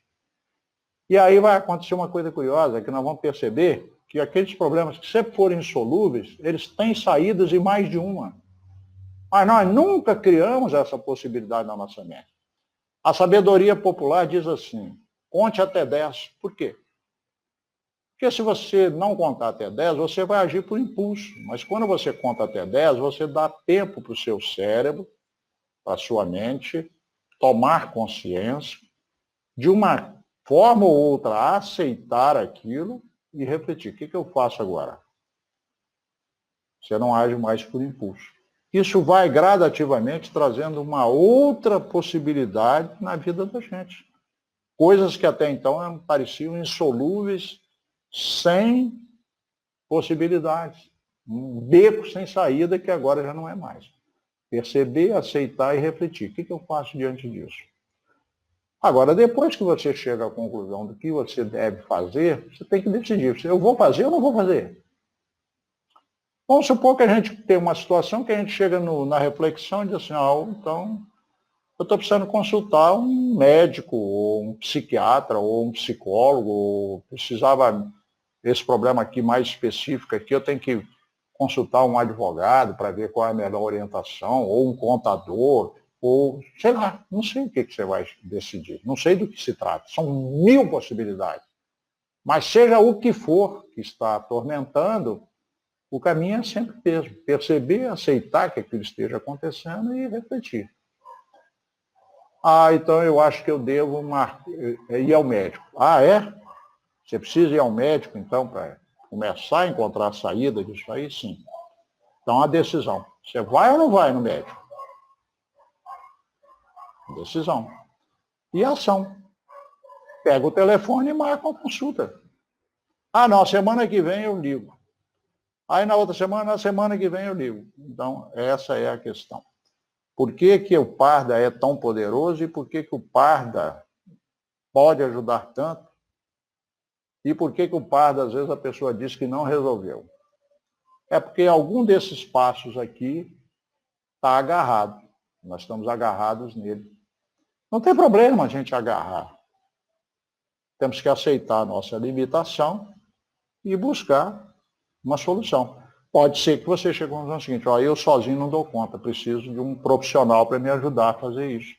E aí vai acontecer uma coisa curiosa, que nós vamos perceber que aqueles problemas que sempre foram insolúveis, eles têm saídas e mais de uma. Mas nós nunca criamos essa possibilidade na nossa mente. A sabedoria popular diz assim, conte até 10. Por quê? Porque se você não contar até 10, você vai agir por impulso. Mas quando você conta até 10, você dá tempo para o seu cérebro, para a sua mente, tomar consciência, de uma forma ou outra aceitar aquilo e refletir. O que eu faço agora? Você não age mais por impulso. Isso vai gradativamente trazendo uma outra possibilidade na vida da gente. Coisas que até então pareciam insolúveis, sem possibilidades. Um beco sem saída que agora já não é mais. Perceber, aceitar e refletir. O que eu faço diante disso? Agora, depois que você chega à conclusão do que você deve fazer, você tem que decidir. Eu vou fazer ou não vou fazer? Vamos supor que a gente tem uma situação que a gente chega na reflexão e diz assim, então eu estou precisando consultar um médico, ou um psiquiatra, ou um psicólogo, ou precisava esse problema aqui mais específico aqui, eu tenho que consultar um advogado para ver qual é a melhor orientação, ou um contador, ou sei lá, não sei o que você vai decidir, não sei do que se trata, são 1000 possibilidades. Mas seja o que for que está atormentando, o caminho é sempre o mesmo, perceber, aceitar que aquilo esteja acontecendo e refletir. Então eu acho que eu devo ir ao médico. É? Você precisa ir ao médico, então, para começar a encontrar a saída disso aí? Sim. Então, a decisão. Você vai ou não vai no médico? Decisão. E ação. Pega o telefone e marca uma consulta. Não, semana que vem eu ligo. Aí na outra semana, na semana que vem eu ligo. Então, essa é a questão. Por que que o Parda é tão poderoso e por que que o Parda pode ajudar tanto? E por que que o Parda, às vezes, a pessoa diz que não resolveu? É porque algum desses passos aqui está agarrado. Nós estamos agarrados nele. Não tem problema a gente agarrar. Temos que aceitar a nossa limitação e buscar uma solução. Pode ser que você chegue à conclusão seguinte: eu sozinho não dou conta, preciso de um profissional para me ajudar a fazer isso.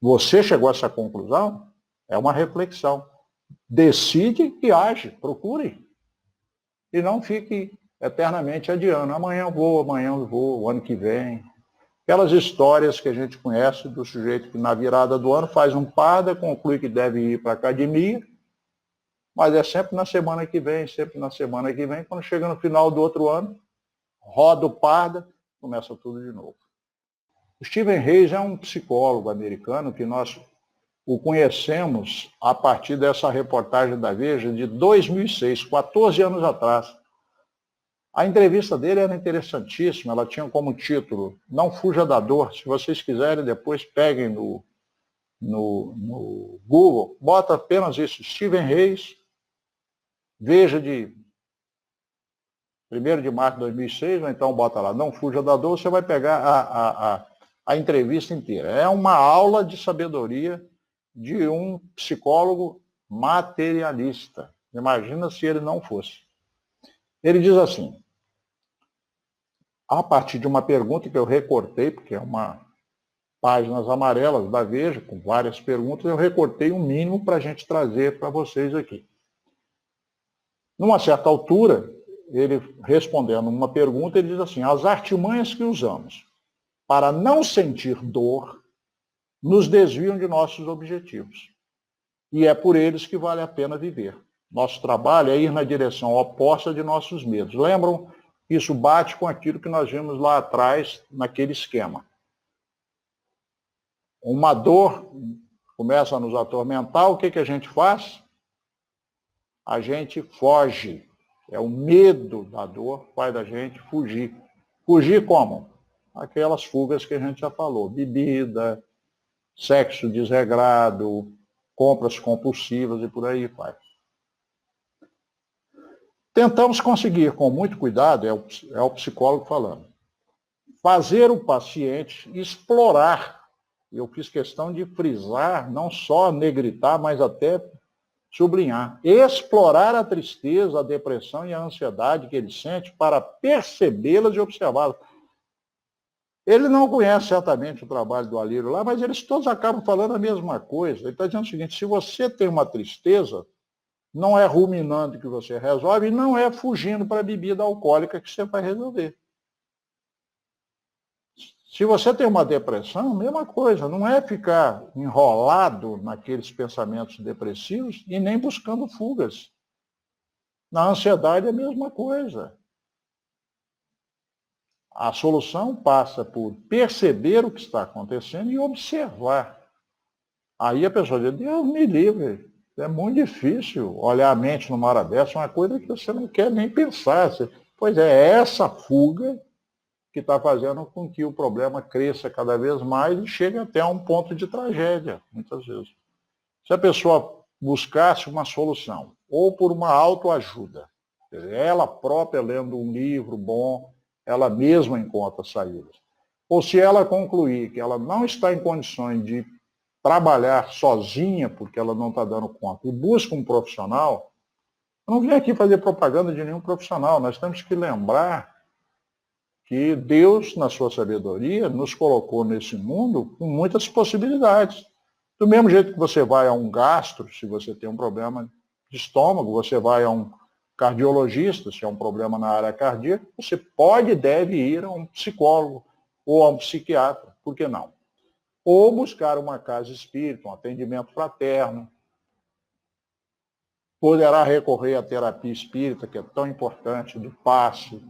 Você chegou a essa conclusão? É uma reflexão. Decide e age, procure. E não fique eternamente adiando. Amanhã eu vou, o ano que vem. Aquelas histórias que a gente conhece do sujeito que na virada do ano faz um Parda, conclui que deve ir para a academia, mas é sempre na semana que vem, sempre na semana que vem. Quando chega no final do outro ano, roda o Parda, começa tudo de novo. O Stephen Hayes é um psicólogo americano que nós o conhecemos a partir dessa reportagem da Veja de 2006, 14 anos atrás. A entrevista dele era interessantíssima, ela tinha como título Não Fuja da Dor. Se vocês quiserem, depois peguem no Google, bota apenas isso, Stephen Hayes, Veja de 1º de março de 2006, ou então bota lá, Não Fuja da Dor, você vai pegar a entrevista inteira. É uma aula de sabedoria de um psicólogo materialista. Imagina se ele não fosse. Ele diz assim, a partir de uma pergunta que eu recortei, porque é uma páginas amarelas da Veja, com várias perguntas, eu recortei um mínimo para a gente trazer para vocês aqui. Numa certa altura, ele respondendo uma pergunta, ele diz assim: as artimanhas que usamos para não sentir dor nos desviam de nossos objetivos. E é por eles que vale a pena viver. Nosso trabalho é ir na direção oposta de nossos medos. Lembram? Isso bate com aquilo que nós vimos lá atrás, naquele esquema. Uma dor começa a nos atormentar, o que a gente faz? A gente foge. É o medo da dor que faz a gente fugir. Fugir como? Aquelas fugas que a gente já falou. Bebida, sexo desregrado, compras compulsivas e por aí vai. Tentamos conseguir, com muito cuidado, é o psicólogo falando, fazer o paciente explorar. Eu fiz questão de frisar, não só negritar, mas até sublinhar. Explorar a tristeza, a depressão e a ansiedade que ele sente para percebê-las e observá-las. Ele não conhece certamente o trabalho do Alírio lá, mas eles todos acabam falando a mesma coisa. Ele está dizendo o seguinte: se você tem uma tristeza, não é ruminando que você resolve, e não é fugindo para a bebida alcoólica que você vai resolver. Se você tem uma depressão, mesma coisa, não é ficar enrolado naqueles pensamentos depressivos e nem buscando fugas. Na ansiedade é a mesma coisa. A solução passa por perceber o que está acontecendo e observar. Aí a pessoa diz: Deus me livre, é muito difícil olhar a mente numa hora dessa, uma coisa que você não quer nem pensar. Pois é essa fuga que está fazendo com que o problema cresça cada vez mais e chegue até a um ponto de tragédia, muitas vezes. Se a pessoa buscasse uma solução, ou por uma autoajuda, ela própria lendo um livro bom, ela mesma encontra saídas. Ou se ela concluir que ela não está em condições de trabalhar sozinha, porque ela não está dando conta, e busca um profissional, Eu não vim aqui fazer propaganda de nenhum profissional. Nós temos que lembrar que Deus, na sua sabedoria, nos colocou nesse mundo com muitas possibilidades. Do mesmo jeito que você vai a um gastro, se você tem um problema de estômago, você vai a um cardiologista, se é um problema na área cardíaca, você pode e deve ir a um psicólogo ou a um psiquiatra, por que não? Ou buscar uma casa espírita, um atendimento fraterno. Poderá recorrer à terapia espírita, que é tão importante, do passe.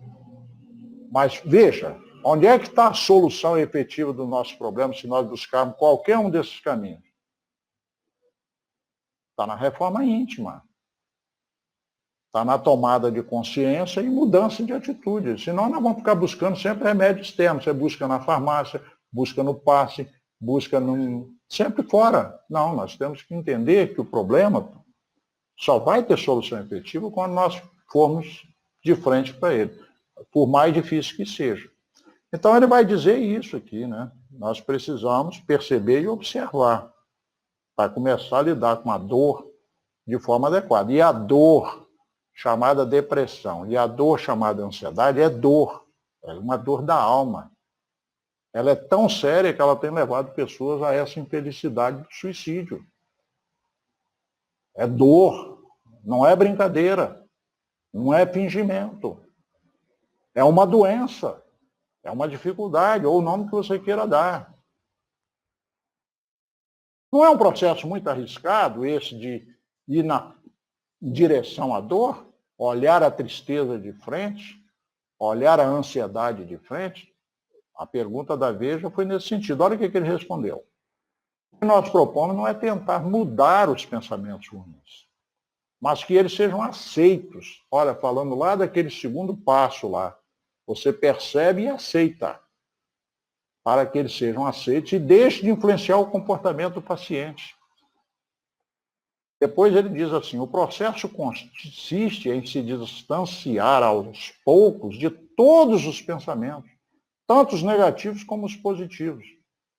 Mas veja, onde é que está a solução efetiva do nosso problema se nós buscarmos qualquer um desses caminhos? Está na reforma íntima. Está na tomada de consciência e mudança de atitude. Senão nós vamos ficar buscando sempre remédio externo. Você busca na farmácia, busca no passe, busca sempre fora. Não, nós temos que entender que o problema só vai ter solução efetiva quando nós formos de frente para ele, por mais difícil que seja. Então ele vai dizer isso aqui, né? Nós precisamos perceber e observar para começar a lidar com a dor de forma adequada. E a dor chamada depressão e a dor chamada ansiedade é dor, é uma dor da alma. Ela é tão séria que ela tem levado pessoas a essa infelicidade do suicídio. É dor, não é brincadeira, não é fingimento. É uma doença, é uma dificuldade, ou o nome que você queira dar. Não é um processo muito arriscado esse de ir na direção à dor, olhar a tristeza de frente, olhar a ansiedade de frente? A pergunta da Veja foi nesse sentido. Olha o que ele respondeu. O que nós propomos não é tentar mudar os pensamentos ruins, mas que eles sejam aceitos. Olha, falando lá daquele segundo passo lá, você percebe e aceita, para que eles sejam aceitos e deixe de influenciar o comportamento do paciente. Depois ele diz assim, o processo consiste em se distanciar aos poucos de todos os pensamentos, tanto os negativos como os positivos.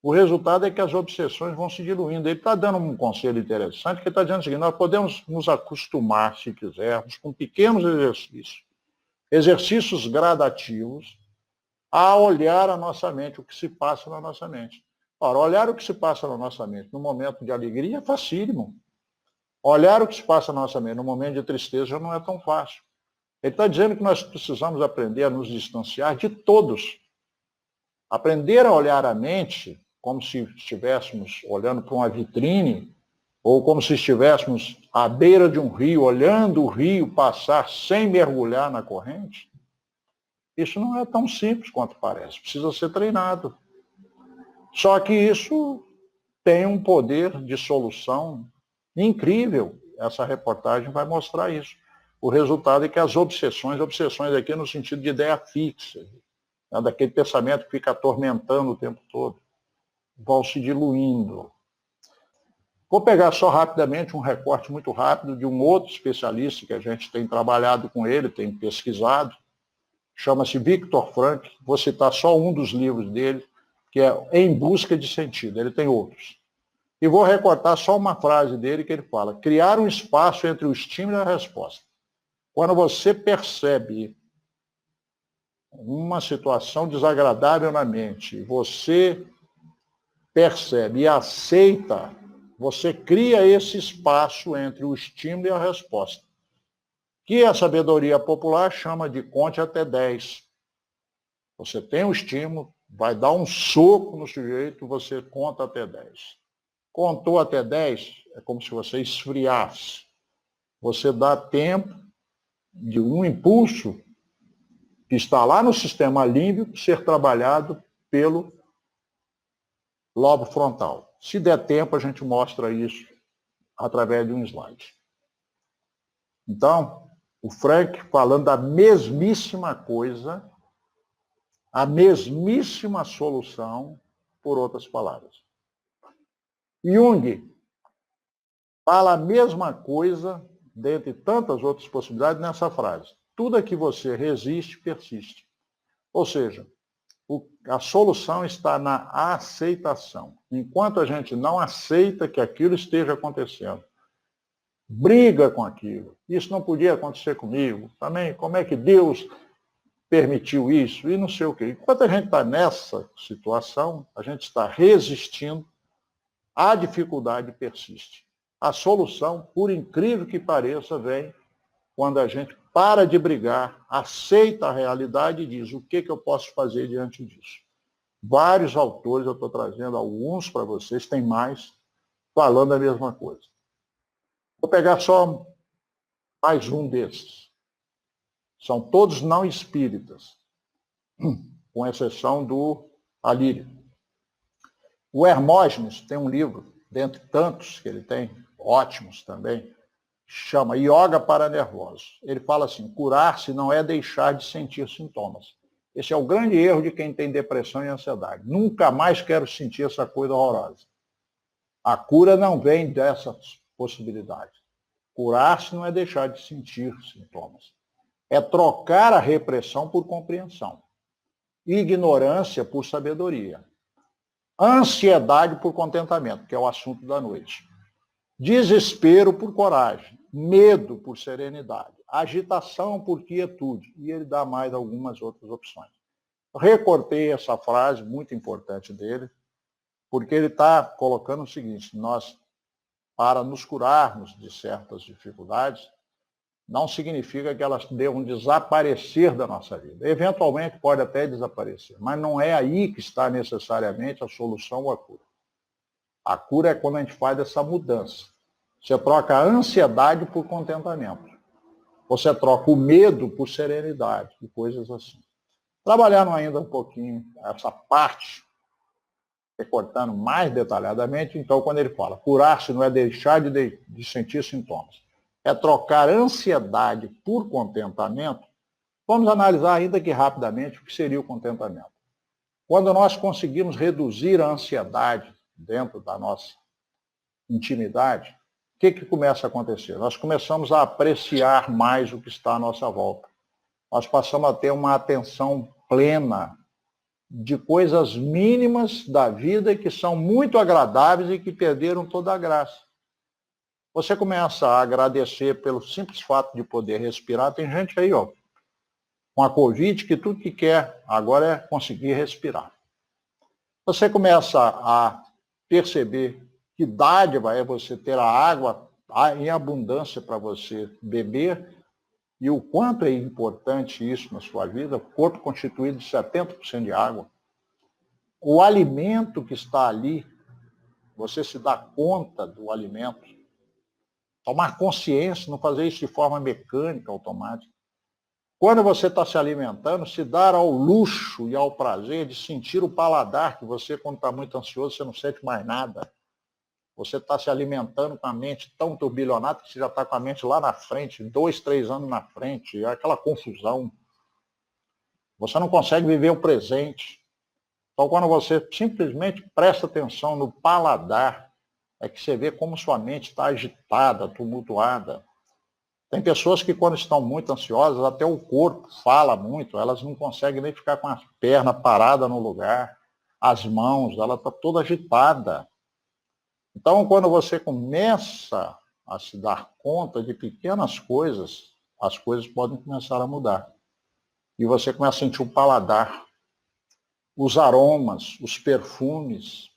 O resultado é que as obsessões vão se diluindo. Ele está dando um conselho interessante, que ele está dizendo o seguinte, nós podemos nos acostumar, se quisermos, com pequenos exercícios gradativos, a olhar a nossa mente, o que se passa na nossa mente. Ora, olhar o que se passa na nossa mente no momento de alegria é facílimo. Olhar o que se passa na nossa mente no momento de tristeza já não é tão fácil. Ele está dizendo que nós precisamos aprender a nos distanciar de todos. Aprender a olhar a mente como se estivéssemos olhando para uma vitrine, ou como se estivéssemos à beira de um rio, olhando o rio passar sem mergulhar na corrente, isso não é tão simples quanto parece, precisa ser treinado. Só que isso tem um poder de solução incrível. Essa reportagem vai mostrar isso. O resultado é que as obsessões aqui no sentido de ideia fixa, né, daquele pensamento que fica atormentando o tempo todo, vão se diluindo. Vou pegar só rapidamente um recorte muito rápido de um outro especialista que a gente tem trabalhado com ele, tem pesquisado, chama-se Viktor Frankl. Vou citar só um dos livros dele, que é Em Busca de Sentido. Ele tem outros. E vou recortar só uma frase dele que ele fala, criar um espaço entre o estímulo e a resposta. Quando você percebe uma situação desagradável na mente, você percebe e aceita, você cria esse espaço entre o estímulo e a resposta, que a sabedoria popular chama de conte até 10. Você tem um estímulo, vai dar um soco no sujeito, você conta até 10. Contou até 10, é como se você esfriasse. Você dá tempo de um impulso que está lá no sistema límbico ser trabalhado pelo lobo frontal. Se der tempo, a gente mostra isso através de um slide. Então, o Frankl falando da mesmíssima coisa, a mesmíssima solução, por outras palavras. Jung fala a mesma coisa, dentre tantas outras possibilidades, nessa frase. Tudo a que você resiste, persiste. Ou seja, a solução está na aceitação. Enquanto a gente não aceita que aquilo esteja acontecendo, briga com aquilo. Isso não podia acontecer comigo. Também, como é que Deus permitiu isso? E não sei o quê. Enquanto a gente está nessa situação, a gente está resistindo, a dificuldade persiste. A solução, por incrível que pareça, vem quando a gente para de brigar, aceita a realidade e diz: o que eu posso fazer diante disso? Vários autores, eu estou trazendo alguns para vocês, tem mais, falando a mesma coisa. Vou pegar só mais um desses. São todos não espíritas, com exceção do Alírio. O Hermógenes tem um livro, dentre tantos que ele tem, ótimos também, chama Yoga para Nervosos. Ele fala assim: curar-se não é deixar de sentir sintomas. Esse é o grande erro de quem tem depressão e ansiedade. Nunca mais quero sentir essa coisa horrorosa. A cura não vem dessas possibilidades. Curar-se não é deixar de sentir sintomas. É trocar a repressão por compreensão. Ignorância por sabedoria. Ansiedade por contentamento, que é o assunto da noite. Desespero por coragem. Medo por serenidade. Agitação por quietude. E ele dá mais algumas outras opções. Recortei essa frase muito importante dele, porque ele está colocando o seguinte: nós, para nos curarmos de certas dificuldades, não significa que elas devam desaparecer da nossa vida. Eventualmente pode até desaparecer, mas não é aí que está necessariamente a solução ou a cura. A cura é quando a gente faz essa mudança. Você troca a ansiedade por contentamento. Você troca o medo por serenidade e coisas assim. Trabalhando ainda um pouquinho essa parte, recortando mais detalhadamente, então quando ele fala curar-se não é deixar de sentir sintomas, é trocar ansiedade por contentamento. Vamos analisar ainda que rapidamente o que seria o contentamento. Quando nós conseguimos reduzir a ansiedade dentro da nossa intimidade, o que começa a acontecer? Nós começamos a apreciar mais o que está à nossa volta. Nós passamos a ter uma atenção plena de coisas mínimas da vida que são muito agradáveis e que perderam toda a graça. Você começa a agradecer pelo simples fato de poder respirar. Tem gente aí, ó, com a Covid, que tudo que quer agora é conseguir respirar. Você começa a perceber que dádiva é você ter a água em abundância para você beber e o quanto é importante isso na sua vida. O corpo constituído de 70% de água. O alimento que está ali, você se dá conta do alimento. Tomar consciência, não fazer isso de forma mecânica, automática. Quando você está se alimentando, se dar ao luxo e ao prazer de sentir o paladar, que você, quando está muito ansioso, você não sente mais nada. Você está se alimentando com a mente tão turbilhonada que você já está com a mente lá na frente, 2, 3 anos na frente, é aquela confusão. Você não consegue viver o presente. Então, quando você simplesmente presta atenção no paladar, é que você vê como sua mente está agitada, tumultuada. Tem pessoas que, quando estão muito ansiosas, até o corpo fala muito, elas não conseguem nem ficar com as pernas paradas no lugar, as mãos, ela está toda agitada. Então, quando você começa a se dar conta de pequenas coisas, as coisas podem começar a mudar. E você começa a sentir o paladar, os aromas, os perfumes.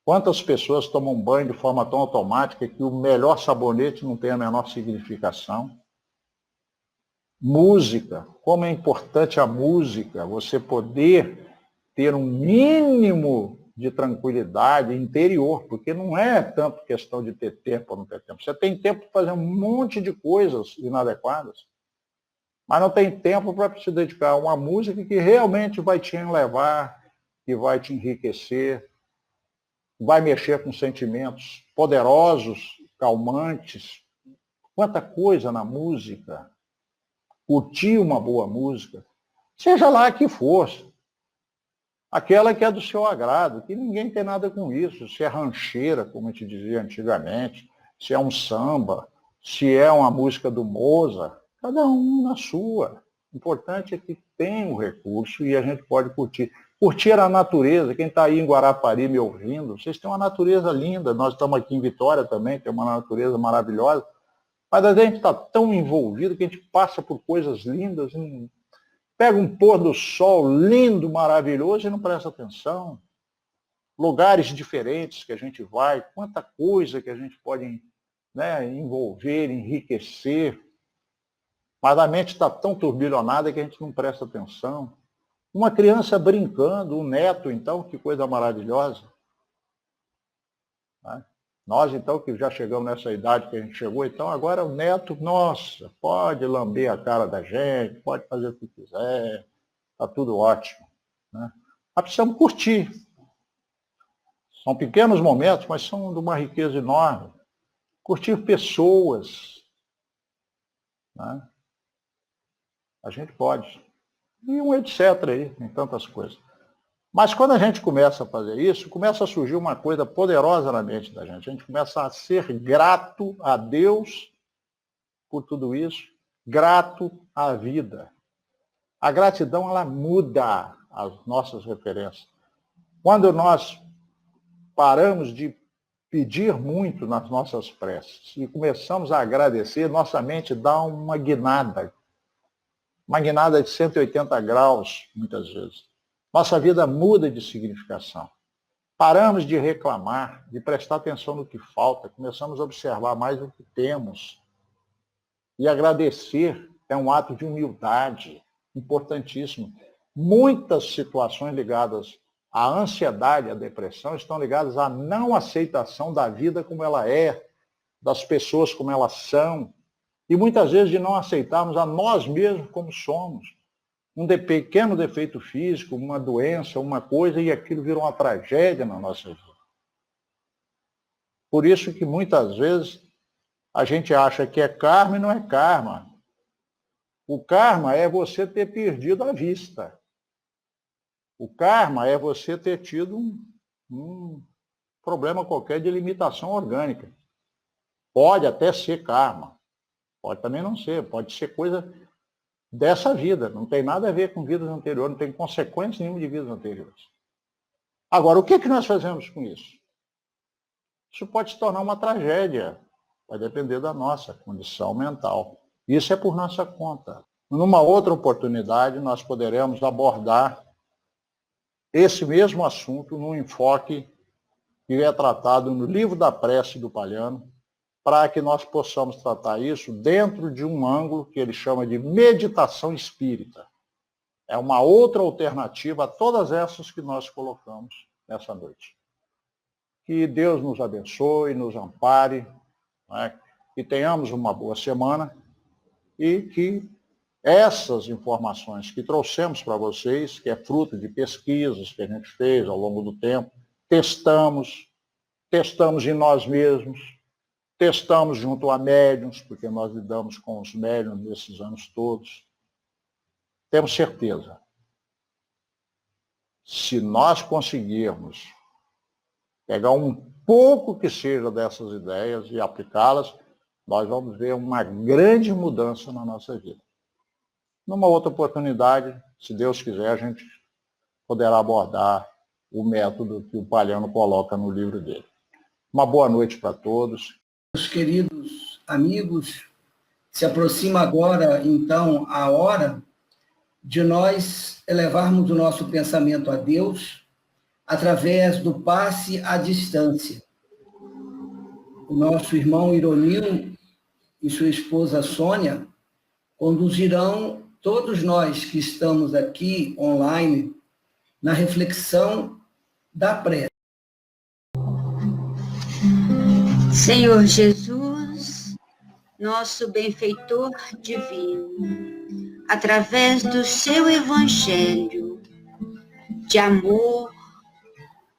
Quantas pessoas tomam banho de forma tão automática que o melhor sabonete não tem a menor significação? Música, como é importante a música, você poder ter um mínimo de tranquilidade interior, porque não é tanto questão de ter tempo ou não ter tempo. Você tem tempo para fazer um monte de coisas inadequadas, mas não tem tempo para se dedicar a uma música que realmente vai te elevar, que vai te enriquecer, vai mexer com sentimentos poderosos, calmantes. Quanta coisa na música. Curtir uma boa música, seja lá que for. Aquela que é do seu agrado, que ninguém tem nada com isso. Se é rancheira, como a gente dizia antigamente, se é um samba, se é uma música do Mozart, cada um na sua. O importante é que tem o recurso e a gente pode curtir. curtir a natureza. Quem está aí em Guarapari me ouvindo, vocês têm uma natureza linda, nós estamos aqui em Vitória também, tem uma natureza maravilhosa, mas a gente está tão envolvido que a gente passa por coisas lindas, pega um pôr do sol lindo, maravilhoso e não presta atenção. Lugares diferentes que a gente vai, quanta coisa que a gente pode, né, envolver, enriquecer, mas a mente está tão turbilhonada que a gente não presta atenção. Uma criança brincando, um neto, então, que coisa maravilhosa. Né? Nós, então, que já chegamos nessa idade que a gente chegou, então, agora o neto, nossa, pode lamber a cara da gente, pode fazer o que quiser, está tudo ótimo. Né? Mas precisamos curtir. São pequenos momentos, mas são de uma riqueza enorme. Curtir pessoas. Né? A gente pode. E um etc. aí, em tantas coisas. Mas quando a gente começa a fazer isso, começa a surgir uma coisa poderosa na mente da gente. A gente começa a ser grato a Deus por tudo isso, grato à vida. A gratidão, ela muda as nossas referências. Quando nós paramos de pedir muito nas nossas preces e começamos a agradecer, nossa mente dá uma guinada de 180 graus, muitas vezes. Nossa vida muda de significação. Paramos de reclamar, de prestar atenção no que falta, começamos a observar mais o que temos. E agradecer é um ato de humildade importantíssimo. Muitas situações ligadas à ansiedade, à depressão, estão ligadas à não aceitação da vida como ela é, das pessoas como elas são, e muitas vezes de não aceitarmos a nós mesmos como somos. Um pequeno defeito físico, uma doença, uma coisa, e aquilo vira uma tragédia na nossa vida. Por isso que muitas vezes a gente acha que é karma e não é karma. O karma é você ter perdido a vista. O karma é você ter tido um problema qualquer de limitação orgânica. Pode até ser karma. Pode também não ser. Pode ser coisa dessa vida. Não tem nada a ver com vidas anteriores. Não tem consequência nenhuma de vidas anteriores. Agora, o que nós fazemos com isso? Isso pode se tornar uma tragédia. Vai depender da nossa condição mental. Isso é por nossa conta. Numa outra oportunidade, nós poderemos abordar esse mesmo assunto num enfoque que é tratado no livro da prece do Palhano, para que nós possamos tratar isso dentro de um ângulo que ele chama de meditação espírita. É uma outra alternativa a todas essas que nós colocamos nessa noite. Que Deus nos abençoe, nos ampare, né? Que tenhamos uma boa semana e que essas informações que trouxemos para vocês, que é fruto de pesquisas que a gente fez ao longo do tempo, testamos em nós mesmos, testamos junto a médiuns, porque nós lidamos com os médiuns nesses anos todos. Temos certeza. Se nós conseguirmos pegar um pouco que seja dessas ideias e aplicá-las, nós vamos ver uma grande mudança na nossa vida. Numa outra oportunidade, se Deus quiser, a gente poderá abordar o método que o Palhano coloca no livro dele. Uma boa noite para todos. Meus queridos amigos, se aproxima agora, então, a hora de nós elevarmos o nosso pensamento a Deus através do passe à distância. O nosso irmão Ironil e sua esposa Sônia conduzirão todos nós que estamos aqui online na reflexão da prece. Senhor Jesus, nosso benfeitor divino, através do seu evangelho de amor,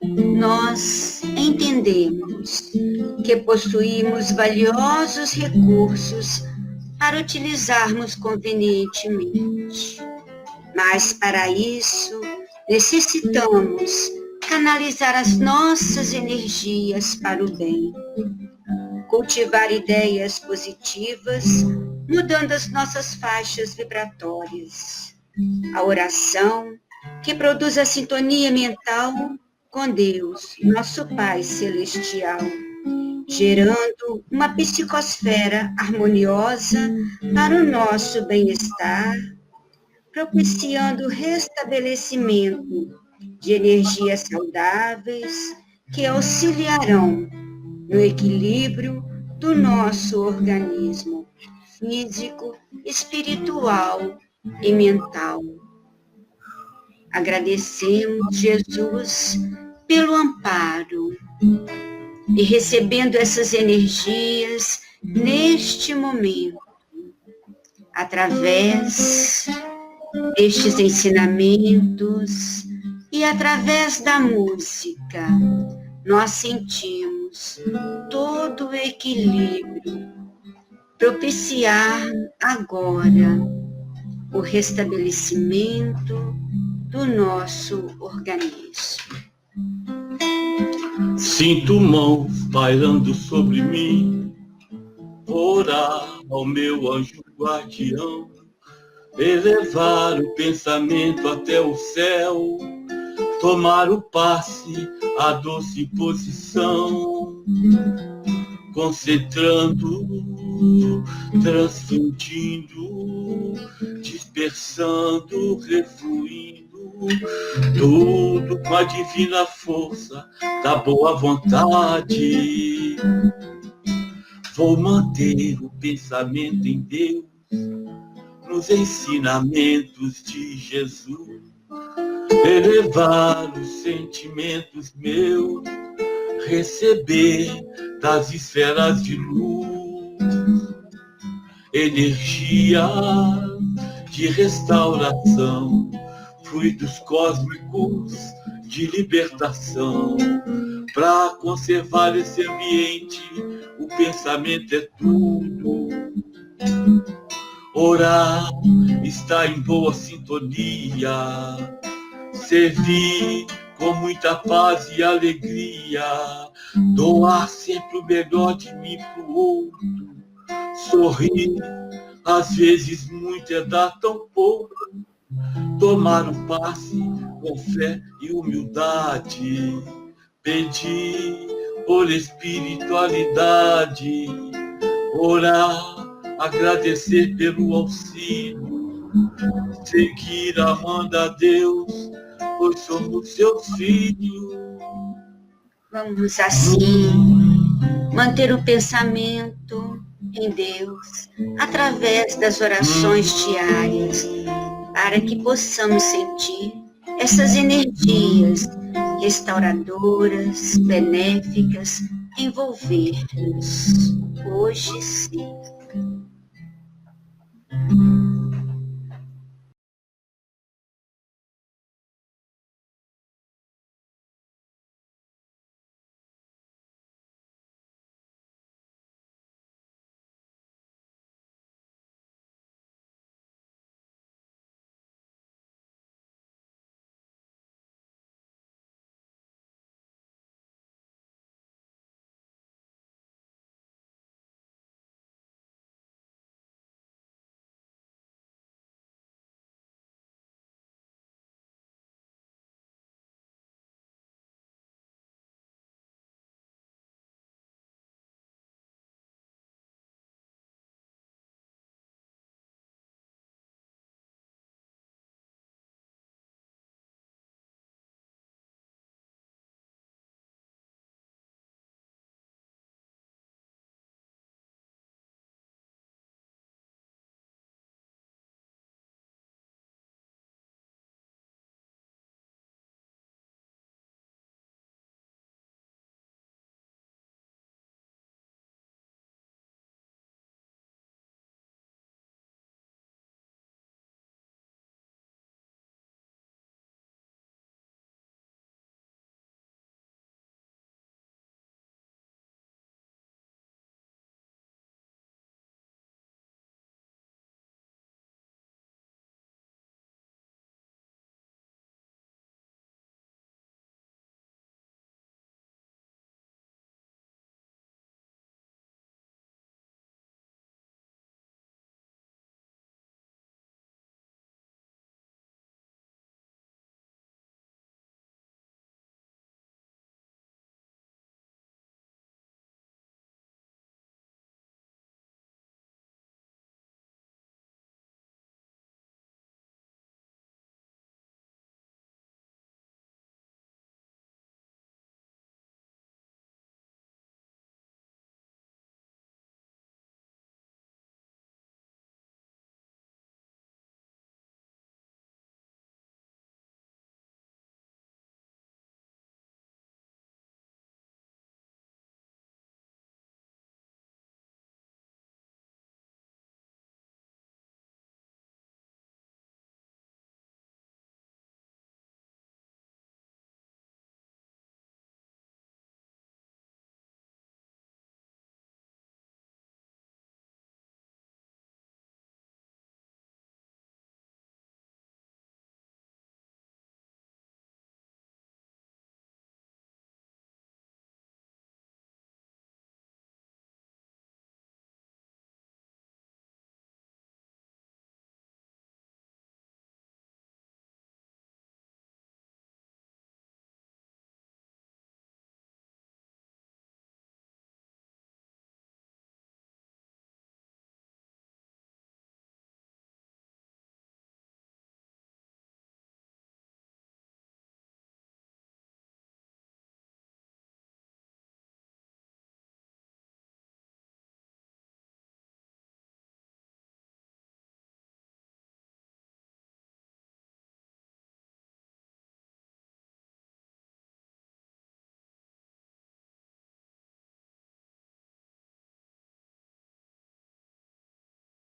nós entendemos que possuímos valiosos recursos para utilizarmos convenientemente. Mas, para isso, necessitamos canalizar as nossas energias para o bem, cultivar ideias positivas, mudando as nossas faixas vibratórias. A oração que produz a sintonia mental com Deus, nosso Pai Celestial, gerando uma psicosfera harmoniosa para o nosso bem-estar, propiciando o restabelecimento de energias saudáveis que auxiliarão no equilíbrio do nosso organismo físico, espiritual e mental. Agradecemos, Jesus, pelo amparo e recebendo essas energias neste momento, através destes ensinamentos e através da música, nós sentimos todo o equilíbrio, propiciar agora o restabelecimento do nosso organismo. Sinto mãos pairando sobre mim, orar ao meu anjo guardião, elevar o pensamento até o céu, tomar o passe, a doce posição, concentrando, transfundindo, dispersando, refluindo, tudo com a divina força da boa vontade. Vou manter o pensamento em Deus, nos ensinamentos de Jesus, elevar os sentimentos meus, receber das esferas de luz, energia de restauração, fluidos cósmicos de libertação. Para conservar esse ambiente, o pensamento é tudo. Orar está em boa sintonia, servir com muita paz e alegria, doar sempre o melhor de mim para o outro, sorrir, às vezes muito é dar tão pouco, tomar um passe com fé e humildade, pedir por espiritualidade, orar, agradecer pelo auxílio, seguir amando a Deus, pois somos seus filhos. Vamos assim manter o pensamento em Deus através das orações diárias, para que possamos sentir essas energias restauradoras, benéficas, envolver-nos hoje sim.